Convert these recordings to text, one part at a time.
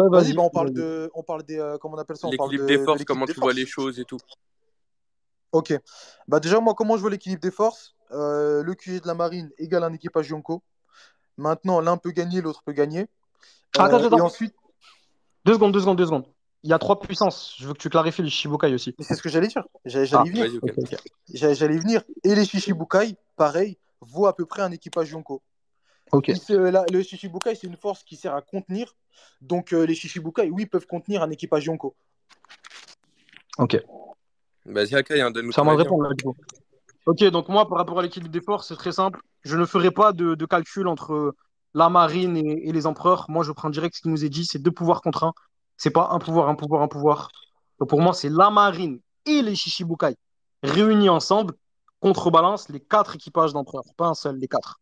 Ouais, Vas-y, vas-y, bah vas-y. on parle des, comment on appelle ça? On parle L'équilibre des de forces, l'équipe comment des tu vois les forces. choses et tout. Ok. Bah déjà, moi, comment je vois l'équilibre des forces? Le QG de la Marine égale un équipage Yonko. Maintenant, l'un peut gagner, l'autre peut gagner. Attends, Et attends. ensuite, 2 secondes, 2 secondes, 2 secondes. Il y a trois puissances. Je veux que tu clarifies le Shichibukai aussi. c'est ce que j'allais dire. J'allais Ah, y venir. Vas-y, ok. ok, ok. J'allais y venir. Et les Shichibukai, pareil, vaut à peu près un équipage Yonko. Ok, Le Shichibukai, c'est une force qui sert à contenir. Donc, les Shichibukai, oui, peuvent contenir un équipage Yonko. ok. Vas-y, Akai, hein, donne-nous C'est à ton moi de avis, hein. répondre là, du coup. Ok, donc moi, par rapport à l'équilibre des forces, c'est très simple. Je ne ferai pas de calcul entre la marine et les empereurs. Moi, je prends direct ce qui nous est dit. C'est deux pouvoirs contre un. C'est pas un pouvoir, un pouvoir, un pouvoir. Donc pour moi, c'est la marine et les Shichibukai réunis ensemble contrebalancent les quatre équipages d'empereurs. Pas un seul, les quatre.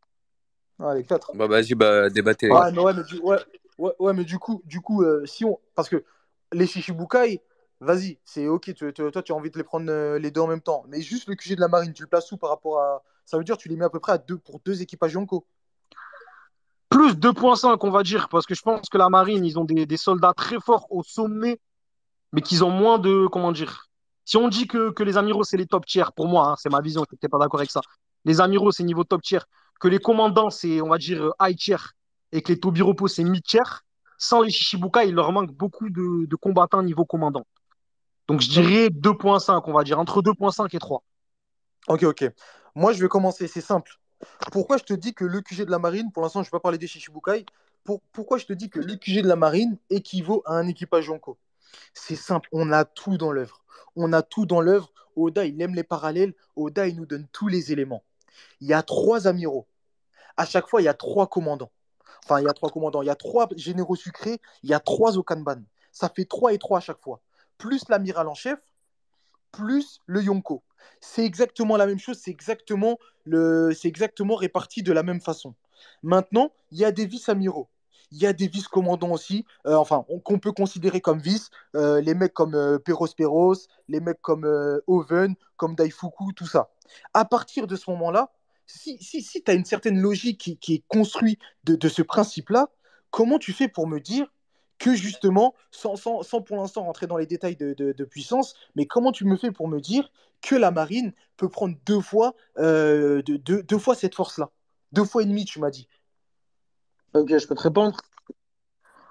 Ah, les quatre. Bah, vas-y, bah, débattez, les Ouais. gars. Ouais, mais du coup, si on. Parce que les Shichibukai, vas-y, c'est ok, toi, tu as envie de les prendre les deux en même temps. Mais juste le QG de la marine, tu le places où par rapport à. Ça veut dire que tu les mets à peu près à deux, pour deux équipages Yonko. Plus 2,5, on va dire, parce que je pense que la marine, ils ont des soldats très forts au sommet, mais qu'ils ont moins de, comment dire, si on dit que les amiraux, c'est les top tiers, pour moi, hein, c'est ma vision, je n'étais pas d'accord avec ça. Les amiraux, c'est niveau top tiers, que les commandants, c'est, on va dire, high tier, et que les tobiropos, c'est mid tier. Sans les Shichibukai, il leur manque beaucoup de combattants niveau commandant. Donc je Ok, dirais 2,5, on va dire, entre 2,5 et 3. ok. Moi, je vais commencer, c'est simple. Pourquoi je te dis que le QG de la marine, pour l'instant, je ne vais pas parler des Shichibukai, pourquoi je te dis que le QG de la marine équivaut à un équipage Yonko? C'est simple, on a tout dans l'œuvre. On a tout dans l'œuvre. Oda, il aime les parallèles. Oda, il nous donne tous les éléments. Il y a trois amiraux. À chaque fois, il y a trois commandants. Enfin, il y a trois commandants. Il y a trois généraux sucrés. Il y a trois Okanban. Ça fait 3 et 3 à chaque fois. Plus l'amiral en chef, plus le Yonko. C'est exactement la même chose. C'est exactement réparti de la même façon. Maintenant, il y a des vice-amiraux. Il y a des vice-commandants aussi, qu'on peut considérer comme vice, les mecs comme Peros, les mecs comme Oven, comme Daifuku, tout ça. À partir de ce moment-là, si tu as une certaine logique qui est construite de ce principe-là, comment tu fais pour me dire que justement, sans pour l'instant rentrer dans les détails de puissance, mais comment tu me fais pour me dire que la marine peut prendre deux fois cette force-là? Deux fois et demi, tu m'as dit. Ok, je peux te répondre.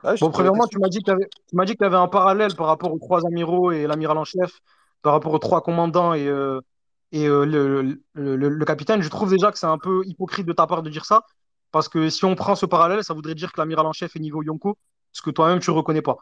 Ouais, Bon, premièrement, tu t'expliques. m'as dit tu m'as dit qu'il y avait un parallèle par rapport aux trois amiraux et l'amiral en chef, par rapport aux trois commandants et le capitaine. Je trouve déjà que c'est un peu hypocrite de ta part de dire ça, parce que si on prend ce parallèle, ça voudrait dire que l'amiral en chef est niveau Yonko, ce que toi-même tu reconnais pas.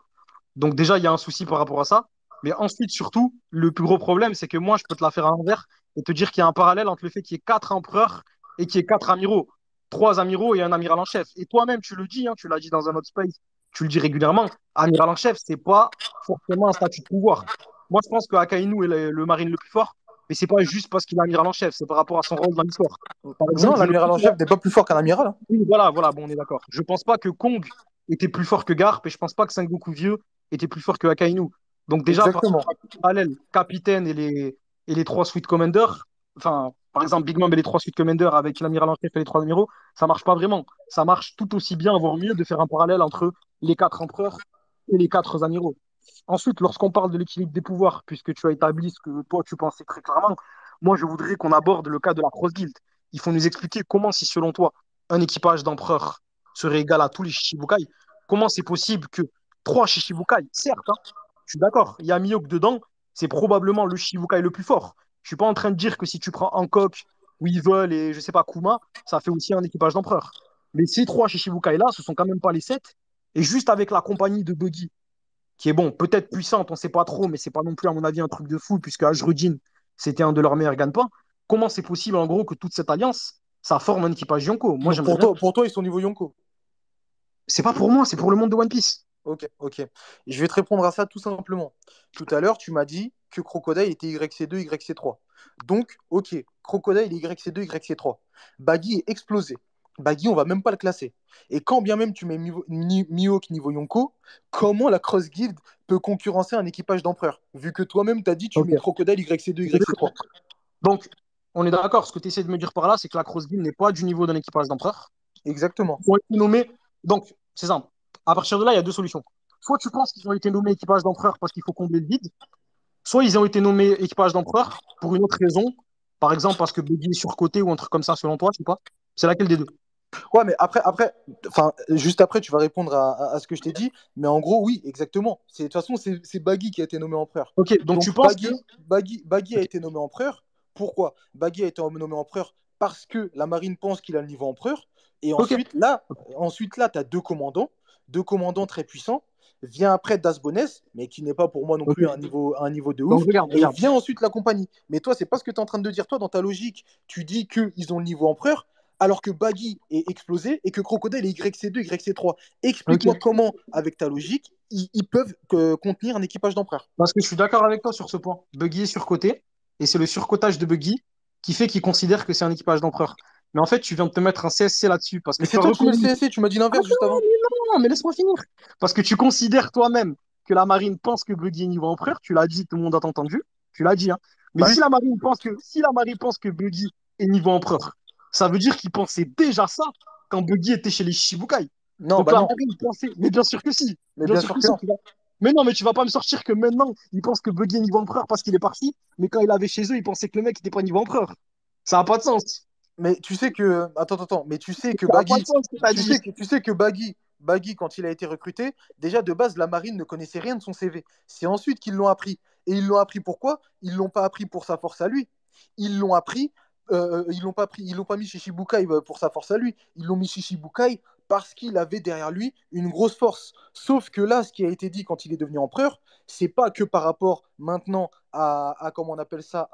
Donc déjà, il y a un souci par rapport à ça. Mais ensuite, surtout, le plus gros problème, c'est que moi, je peux te la faire à l'envers et te dire qu'il y a un parallèle entre le fait qu'il y ait quatre empereurs et qu'il y ait quatre amiraux. Trois amiraux et un amiral en chef. Et toi-même, tu le dis, hein, tu l'as dit dans un autre space, tu le dis régulièrement, amiral en chef, c'est pas forcément un statut de pouvoir. Moi, je pense que Akainu est le marine le plus fort, mais c'est pas juste parce qu'il est amiral en chef, c'est par rapport à son rôle dans l'histoire. Par Non, exemple, je l'amiral en chef n'est pas plus fort qu'un amiral, hein. oui, voilà, voilà, bon, on est d'accord. Je pense pas que Kong était plus fort que Garp et je pense pas que Sengoku Vieux était plus fort que Akainu. Donc déjà, par Exactement. parallèle, Capitaine et les trois Sweet Commanders, enfin, par exemple, Big Mom et les trois Sweet Commanders avec l'amiral en chef et les trois amiraux, ça marche pas vraiment. Ça marche tout aussi bien, voire mieux, de faire un parallèle entre les quatre empereurs et les quatre amiraux. Ensuite, lorsqu'on parle de l'équilibre des pouvoirs, puisque tu as établi ce que toi tu pensais très clairement, moi je voudrais qu'on aborde le cas de la Cross Guild. Il faut nous expliquer comment, si selon toi, un équipage d'empereurs serait égal à tous les Shichibukai, comment c'est possible que trois Shichibukai, certes, hein, je suis d'accord, il y a Mihawk dedans, c'est probablement le Shichibukai le plus fort. Je suis pas en train de dire que si tu prends Hancock, Weevil et je sais pas Kuma, ça fait aussi un équipage d'empereurs. Mais ces trois Shichibukai là, ce sont quand même pas les sept. Et juste avec la compagnie de Buggy, qui est bon, peut-être puissante, on sait pas trop, mais c'est pas non plus à mon avis un truc de fou puisque Ajrudin, c'était un de leurs meilleurs gagne-pains. Comment c'est possible en gros que toute cette alliance, ça forme un équipage Yonko? Moi, Donc j'aimerais bien. pour toi, ils sont niveau Yonko. C'est pas pour moi, c'est pour le monde de One Piece. Ok. Je vais te répondre à ça tout simplement. Tout à l'heure, tu m'as dit que Crocodile était YC2, YC3. Donc, ok, Crocodile est YC2, YC3. Baggy est explosé. Baggy, on va même pas le classer. Et quand bien même tu mets Mihawk niveau Yonko, comment la Cross Guild peut concurrencer un équipage d'empereur? Vu que toi-même, tu as dit tu Ok. mets Crocodile YC2, YC3. Donc, on est d'accord. Ce que tu essaies de me dire par là, c'est que la Cross Guild n'est pas du niveau d'un équipage d'empereur. Exactement. Ils ont été nommés. Donc, c'est simple. À partir de là, il y a deux solutions. soit tu penses qu'ils ont été nommés équipage d'empereur parce qu'il faut combler le vide, soit ils ont été nommés équipage d'empereur pour une autre raison, par exemple parce que Buggy est surcoté ou un truc comme ça selon toi, je sais pas. C'est laquelle des deux? Ouais, mais enfin, juste après, tu vas répondre à ce que je t'ai dit. Mais en gros, oui, exactement. De toute façon, c'est Baggy qui a été nommé empereur. Ok, donc tu Donc, penses que. Baggy a Ok, été nommé empereur. Pourquoi? Baggy a été nommé empereur parce que la marine pense qu'il a le niveau empereur. Et ok, ensuite là, tu as deux commandants très puissants. Vient après Dasbonès, mais qui n'est pas pour moi non plus ok. un niveau de Donc ouf. regarde, Et regarde. vient ensuite la compagnie. Mais toi, c'est pas ce que tu es en train de dire. Toi, dans ta logique, tu dis qu'ils ont le niveau empereur alors que Baggy est explosé et que Crocodile est YC2, YC3. Explique-moi Ok. comment, avec ta logique, ils peuvent contenir un équipage d'empereur. Parce que je suis d'accord avec toi sur ce point. Buggy est surcoté, et c'est le surcotage de Buggy qui fait qu'il considère que c'est un équipage d'empereur. Mais en fait, tu viens de te mettre un CSC là-dessus, parce que Mais tu c'est as toi qui mets le reconnu. CSC, tu m'as dit Attends, l'inverse juste avant. mais non, mais laisse-moi finir. Parce que tu considères toi-même que la marine pense que Buggy est niveau empereur, tu l'as dit, tout le monde a entendu, tu l'as dit, hein. Mais Bah oui. si la marine pense que Buggy est niveau empereur, ça veut dire qu'il pensait déjà ça quand Buggy était chez les Shichibukai. Non, Donc bah la non. marine pensait, mais bien sûr que si, Mais bien bien sûr sûr que que si, non. tu vois. Mais non, mais tu vas pas me sortir que maintenant, ils pensent que Buggy est niveau empereur parce qu'il est parti, mais quand il avait chez eux, ils pensaient que le mec n'était pas niveau empereur. Ça n'a pas de sens. Mais tu sais que. Attends. Mais tu sais que Ça n'a pas de Baggy. sens ce que tu as dit. Tu sais que Baggy, quand il a été recruté, déjà de base, la marine ne connaissait rien de son CV. C'est ensuite qu'ils l'ont appris. Et ils l'ont appris pourquoi? Ils l'ont pas appris pour sa force à lui. Ils l'ont appris. Ils l'ont pas mis chez Shibukai pour sa force à lui. Ils l'ont mis chez Shibukai parce qu'il avait derrière lui une grosse force. Sauf que là, ce qui a été dit quand il est devenu empereur, c'est pas que par rapport maintenant comment on appelle ça,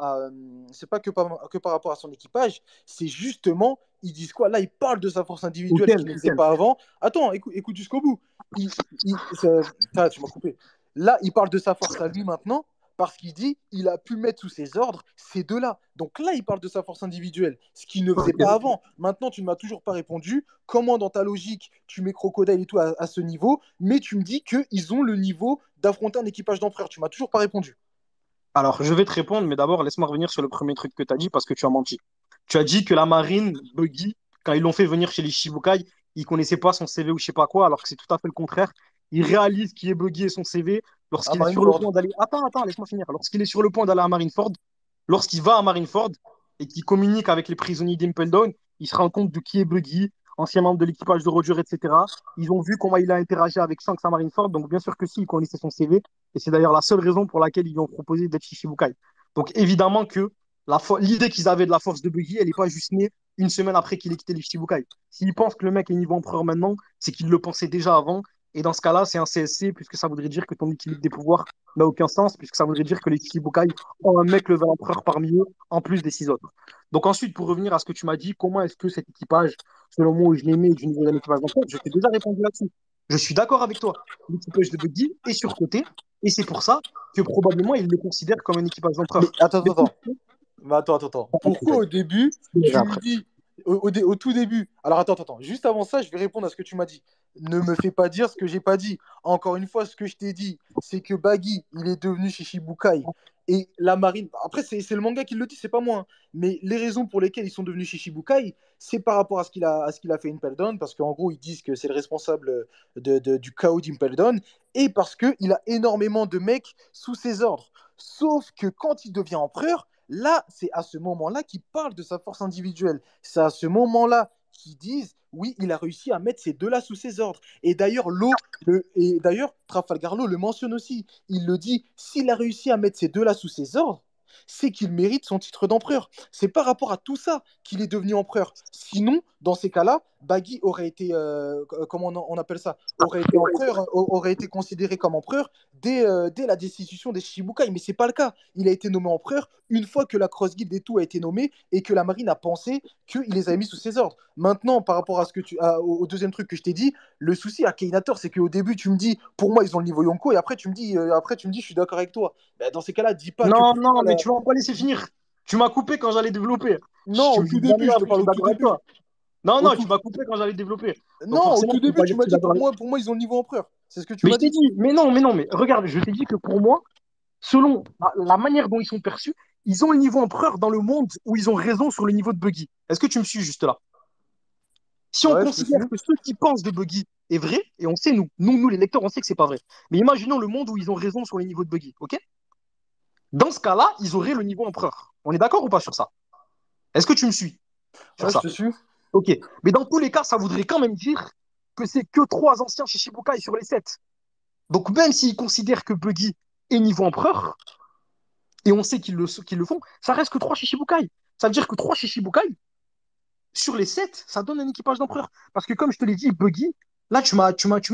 c'est pas que par rapport à son équipage, c'est justement, ils disent quoi? Là, ils parlent de sa force individuelle, ce Lequel, qu'ils ne faisaient lequel? pas avant. Attends, écoute jusqu'au bout. Tu m'as coupé. Là, il parle de sa force à lui maintenant, parce qu'il dit il a pu mettre sous ses ordres ces deux-là. Donc là, il parle de sa force individuelle, ce qu'il ne faisait pas Ok. avant. Maintenant, tu ne m'as toujours pas répondu. Comment, dans ta logique, tu mets Crocodile et tout à ce niveau, mais tu me dis qu'ils ont le niveau d'affronter un équipage d'empereur. Tu m'as toujours pas répondu. Alors, je vais te répondre, mais d'abord, laisse-moi revenir sur le premier truc que tu as dit parce que tu as menti. Tu as dit que la marine, Buggy, quand ils l'ont fait venir chez les Shibukai, ils connaissaient pas son CV ou je sais pas quoi, alors que c'est tout à fait le contraire. Ils réalisent qui est Buggy et son CV À lorsqu'il est sur le Marineford. point d'aller. Attends, laisse-moi finir. Lorsqu'il est sur le point d'aller à Marineford, lorsqu'il va à Marineford et qu'il communique avec les prisonniers d'Impel Down, il se rend compte de qui est Buggy, ancien membre de l'équipage de Roger, etc. Ils ont vu comment il a interagi avec Shanks à Marineford, donc bien sûr que si, ils connaissaient son CV. Et c'est d'ailleurs la seule raison pour laquelle ils lui ont proposé d'être Shishibukai. Donc évidemment que l'idée qu'ils avaient de la force de Buggy, elle n'est pas juste née une semaine après qu'il ait quitté les Shichibukai. S'ils pensent que le mec est niveau empereur maintenant, c'est qu'ils le pensaient déjà avant. Et dans ce cas-là, c'est un CSC, puisque ça voudrait dire que ton équilibre des pouvoirs n'a aucun sens, puisque ça voudrait dire que les Shichibukai ont un mec level empereur parmi eux, en plus des six autres. Donc ensuite, pour revenir à ce que tu m'as dit, comment est-ce que cet équipage, selon moi, où je l'aimais du niveau d'un équipage d'empereur, je t'ai déjà répondu là-dessus. Je suis d'accord avec toi. L'équipage de Buggy est surcoté, et c'est pour ça que probablement il le considère comme un équipage Mais d'empereur. attends, Mais attends. Mais attends. Pourquoi au début, tu me après. dis, au tout début, alors attends, juste avant ça, je vais répondre à ce que tu m'as dit. Ne me fais pas dire ce que j'ai pas dit. Encore une fois, ce que je t'ai dit, c'est que Baggy, il est devenu Shishibukai. Et la marine, après, c'est le manga qui le dit, c'est pas moi, hein. Mais les raisons pour lesquelles ils sont devenus Shishibukai, c'est par rapport à ce qu'il a fait Impel Down, parce qu'en gros, ils disent que c'est le responsable du chaos d'Impel Down, et parce qu'il a énormément de mecs sous ses ordres. Sauf que quand il devient empereur, là, c'est à ce moment-là qu'ils parlent de sa force individuelle. C'est à ce moment-là qu'ils disent, oui, il a réussi à mettre ces deux-là sous ses ordres. Et d'ailleurs, Trafalgar Law le mentionne aussi. Il le dit, s'il a réussi à mettre ces deux-là sous ses ordres, c'est qu'il mérite son titre d'empereur. C'est par rapport à tout ça qu'il est devenu empereur. Sinon, dans ces cas-là, Baggy aurait été, comment on appelle ça, aurait été empereur, aurait été considéré comme empereur dès la destitution des Shichibukai. Mais c'est pas le cas. Il a été nommé empereur une fois que la Cross Guild et tout a été nommé et que la marine a pensé qu'il les avait mis sous ses ordres. Maintenant, par rapport à au deuxième truc que je t'ai dit, le souci à Keinator, c'est qu'au début, tu me dis, pour moi, ils ont le niveau Yonko, et après, tu me dis, je suis d'accord avec toi. Ben, dans ces cas-là, dis pas que Non, pour non, toi, mais tu vas pas laisser finir. Tu m'as coupé quand j'allais développer. non, au Tu tout vas début, jamais je te avouer que je parle suis au tout d'accord avec début. toi. Non, Au non, tout... tu m'as coupé quand j'allais développer. Donc Non, au forcément, tout tu peux début, pas tu dire que m'as je suis dit, d'accord avec toi. pour moi, ils ont le niveau empereur. C'est ce que tu Mais m'as je t'ai dit. dit, mais non, mais regarde, je t'ai dit que pour moi, selon la manière dont ils sont perçus, ils ont le niveau empereur dans le monde où ils ont raison sur le niveau de Buggy. Est-ce que tu me suis juste là? Si on Ouais, je te suis. considère que ceux qui pensent de Buggy est vrai, et on sait, nous, les lecteurs, on sait que c'est pas vrai. Mais imaginons le monde où ils ont raison sur les niveaux de Buggy, ok? Dans ce cas-là, ils auraient le niveau empereur. On est d'accord ou pas sur ça? Est-ce que tu me suis sur Ouais, je ça? te suis. Ok. Mais dans tous les cas, ça voudrait quand même dire que c'est que trois anciens Shichibukai sur les sept. Donc même s'ils considèrent que Buggy est niveau empereur, et on sait qu'ils le font, ça reste que trois Shichibukai. Ça veut dire que trois Shichibukai, sur les 7, ça donne un équipage d'empereur. Parce que comme je te l'ai dit, Buggy, là, tu m'as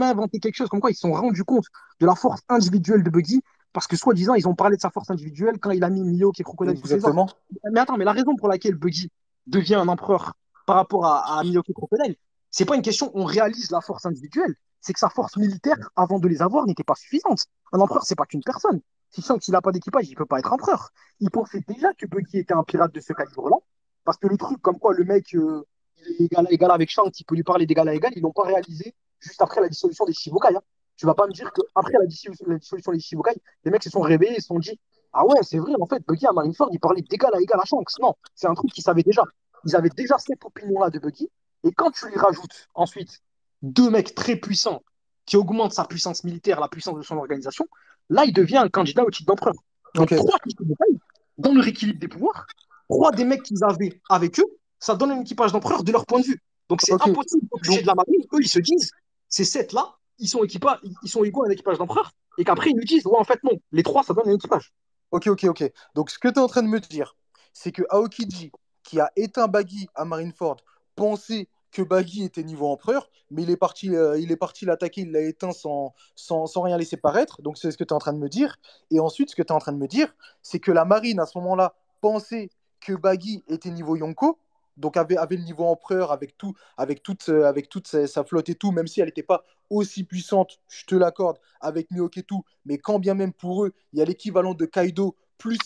inventé quelque chose comme quoi ils se sont rendus compte de la force individuelle de Buggy, parce que soi-disant, ils ont parlé de sa force individuelle quand il a mis Mio qui est Crocodile sous ses ordres. Exactement. Mais attends, mais la raison pour laquelle Buggy devient un empereur par rapport à Mio qui est Crocodile, c'est pas une question on réalise la force individuelle, c'est que sa force militaire, avant de les avoir, n'était pas suffisante. Un empereur, c'est pas qu'une personne. Si s'il n'a pas d'équipage, il peut pas être empereur. Il pensait déjà que Buggy était un pirate de ce calibre-là, parce que le truc, comme quoi le mec, il est égal à égal avec Shanks, il peut lui parler d'égal à égal, ils l'ont pas réalisé juste après la dissolution des Shichibukai. Hein. Tu vas pas me dire qu'après la dissolution des Shichibukai, les mecs se sont réveillés et se sont dit ah ouais, c'est vrai, en fait, Buggy à Marineford, il parlait d'égal à égal à Shanks. Non, c'est un truc qu'ils savaient déjà. Ils avaient déjà cette opinion-là de Buggy. Et quand tu lui rajoutes ensuite deux mecs très puissants qui augmentent sa puissance militaire, la puissance de son organisation, là, il devient un candidat au titre d'empereur. Ok. Donc, trois Shichibukai, dans leur équilibre des pouvoirs, trois des mecs qu'ils avaient avec eux, ça donne un équipage d'empereur de leur point de vue. Donc, c'est Ok. impossible au QG Donc, de la marine. Eux, ils se disent, ces sept-là, ils sont égaux à un équipage d'empereur. Et qu'après, ils nous disent, ouais, en fait, non, les trois, ça donne un équipage. ok. Donc, ce que tu es en train de me dire, c'est que Aokiji, qui a éteint Baggy à Marineford, pensait que Baggy était niveau empereur, mais il est parti l'attaquer, il l'a éteint sans rien laisser paraître. Donc, c'est ce que tu es en train de me dire. Et ensuite, ce que tu es en train de me dire, c'est que la marine, à ce moment-là, pensait que Baggy était niveau Yonko, donc avait le niveau empereur avec tout, avec toute sa flotte et tout, même si elle n'était pas aussi puissante, je te l'accorde, avec Mihawk et tout, mais quand bien même pour eux, il y a l'équivalent de Kaido plus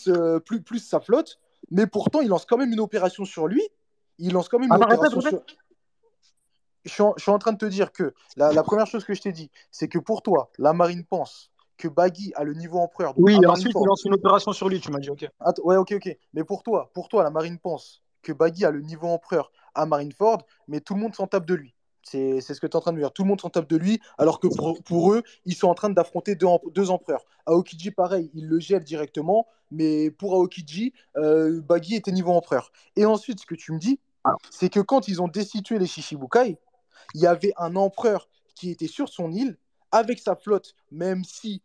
sa flotte, mais pourtant, il lance quand même une opération sur lui. Il lance quand même une Attends, opération répète. sur. Je suis en train de te dire que la première chose que je t'ai dit, c'est que pour toi, la marine pense que Baggy a le niveau empereur, donc Oui, à et ensuite, il Marineford. lance une opération sur lui, tu m'as dit, ok. Ouais, ok. Mais pour toi, la marine pense que Baggy a le niveau empereur à Marineford, mais tout le monde s'en tape de lui. C'est ce que tu es en train de me dire. Tout le monde s'en tape de lui, alors que pour eux, ils sont en train d'affronter deux empereurs. Aokiji, pareil, il le gèle directement, mais pour Aokiji, Baggy était niveau empereur. Et ensuite, ce que tu me dis, Alors, c'est que quand ils ont destitué les Shichibukai, il y avait un empereur qui était sur son île avec sa flotte, même si,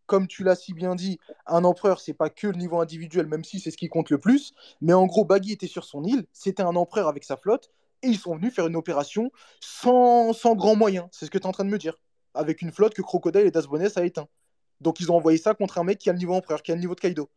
comme tu l'as si bien dit, un empereur, c'est pas que le niveau individuel, même si c'est ce qui compte le plus. Mais en gros, Baggy était sur son île, c'était un empereur avec sa flotte, et ils sont venus faire une opération sans grands moyens. C'est ce que tu es en train de me dire. Avec une flotte que Crocodile et Das Bonnes a éteint. Donc ils ont envoyé ça contre un mec qui a le niveau empereur, qui a le niveau de Kaido.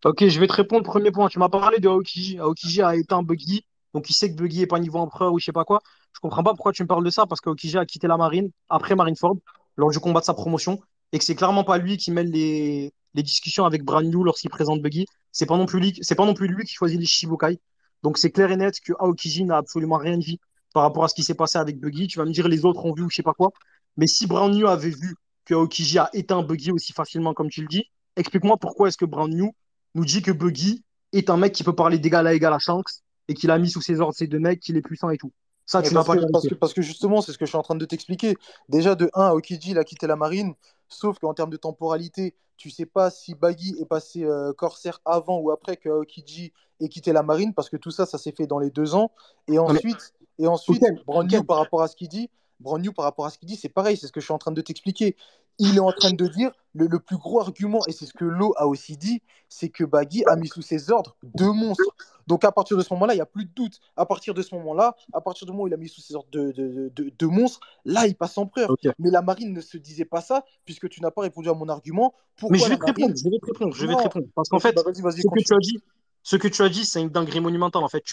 ok, je vais te répondre. Premier point, tu m'as parlé de Aokiji. Aokiji a éteint Buggy, donc il sait que Buggy est pas niveau empereur ou je sais pas quoi. Je comprends pas pourquoi tu me parles de ça, parce qu'Aokiji a quitté la marine après Marineford, lors du combat de sa promotion, et que c'est clairement pas lui qui mène les discussions avec Bran New lorsqu'il présente Buggy. C'est pas non plus lui qui choisit les Shichibukai. Donc c'est clair et net que Aokiji n'a absolument rien dit par rapport à ce qui s'est passé avec Buggy. Tu vas me dire les autres ont vu ou je sais pas quoi. Mais si Bran New avait vu que Aokiji a éteint Buggy aussi facilement comme tu le dis, explique-moi pourquoi est-ce que Bran New nous dit que Buggy est un mec qui peut parler d'égal à égal à Shanks et qu'il a mis sous ses ordres ces deux mecs, qu'il est puissant et tout. Ça, Mais tu n'as parce pas que, parce vérifié. que, parce que justement, c'est ce que je suis en train de t'expliquer. Déjà, de un, Aokiji, il a quitté la marine, sauf qu'en termes de temporalité, tu sais pas si Baggy est passé corsaire avant ou après que Aokiji ait quitté la marine, parce que tout ça, ça s'est fait dans les 2 ans. Et Non, mais, ensuite, et ok, ensuite Brand New ok. par rapport à ce qu'il dit, Brand New par rapport à ce qu'il dit, c'est pareil, c'est ce que je suis en train de t'expliquer. Il est en train de dire, le plus gros argument, et c'est ce que Lo a aussi dit, c'est que Baggy a mis sous ses ordres deux monstres. Donc à partir de ce moment-là, il n'y a plus de doute. À partir de ce moment-là, à partir du moment où il a mis sous ces sortes de monstres, là, il passe empereur. Ok. Mais la marine ne se disait pas ça, puisque tu n'as pas répondu à mon argument. Mais Pourquoi je la vais te répondre, marine? je vais te répondre, je vais te Non. répondre. Parce qu'en Vas-y, fait, bah vas-y, ce que tu continue. as dit, ce que tu as dit, c'est une dinguerie monumentale, en fait.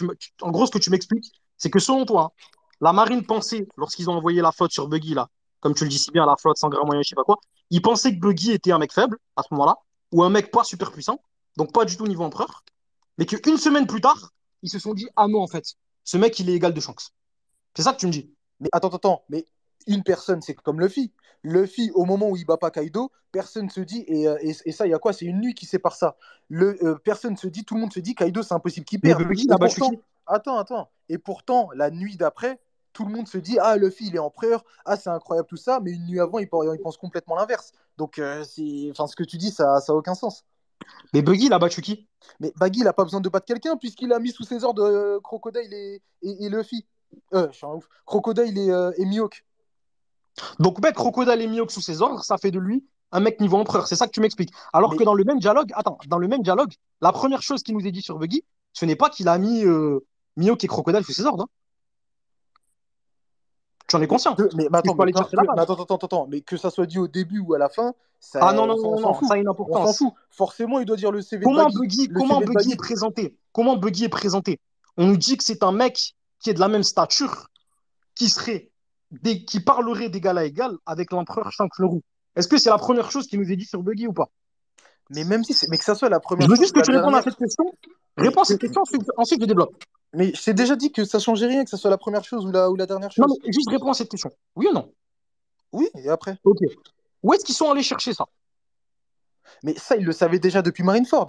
En gros, ce que tu m'expliques, c'est que selon toi, la marine pensait, lorsqu'ils ont envoyé la flotte sur Buggy, là, comme tu le dis si bien, la flotte sans grand moyen, je sais pas quoi, ils pensaient que Buggy était un mec faible, à ce moment-là, ou un mec pas super puissant, donc pas du tout niveau empereur, mais qu'une semaine plus tard, ils se sont dit, ah non, en fait, ce mec, il est égal de Shanks. C'est ça que tu me dis. Mais attends. Mais une personne, c'est comme Luffy. Luffy, au moment où il bat pas Kaido, personne se dit, et ça, il y a quoi? C'est une nuit qui sépare ça. Personne se dit, tout le monde se dit, Kaido, c'est impossible qu'il Mais perde. Buggy, il Et a battu pourtant, qui? attends. Et pourtant, la nuit d'après, tout le monde se dit, ah, Luffy, il est empereur, ah, c'est incroyable tout ça, mais une nuit avant, il pense complètement l'inverse. Donc, enfin, ce que tu dis, ça n'a aucun sens. Mais Buggy, il a battu qui? Mais Baggy, il n'a pas besoin de battre quelqu'un, puisqu'il a mis sous ses ordres Crocodile et Luffy. Je suis un ouf. Crocodile et Mihawk. Donc, mettre Crocodile et Mihawk sous ses ordres, ça fait de lui un mec niveau empereur. C'est ça que tu m'expliques. Alors que Mais dans le même dialogue, attends, dans le même dialogue, la première chose qu'il nous est dit sur Buggy, ce n'est pas qu'il a mis Mihawk et Crocodile sous ses ordres, hein. Tu en es conscient. mais Il attends, faut aller chercher la mais base. attends, mais que ça soit dit au début ou à la fin, Ah ça, non, non, on non, s'en non, fout. ça a une On s'en importance. fout. Forcément, il doit dire le CV de Comment Baggy. Buggy, Le comment CV de Buggy est Baggy. présenté? Comment Buggy est présenté? On nous dit que c'est un mec qui est de la même stature, qui parlerait d'égal à égal avec l'empereur Shanks le Roux. Est-ce que c'est la première chose qui nous est dit sur Buggy ou pas? Mais même si, mais que ça soit la Je première veux chose juste ou que la tu répondes à dernière, cette question. mais, Réponds à cette question, ensuite je développe. mais je t'ai déjà dit que ça changeait rien, que ça soit la première chose ou la dernière Non, chose. mais juste réponds à cette question. Oui ou non? Oui, et après. Ok. Où est-ce qu'ils sont allés chercher ça? Mais ça, il le savait déjà depuis Marineford.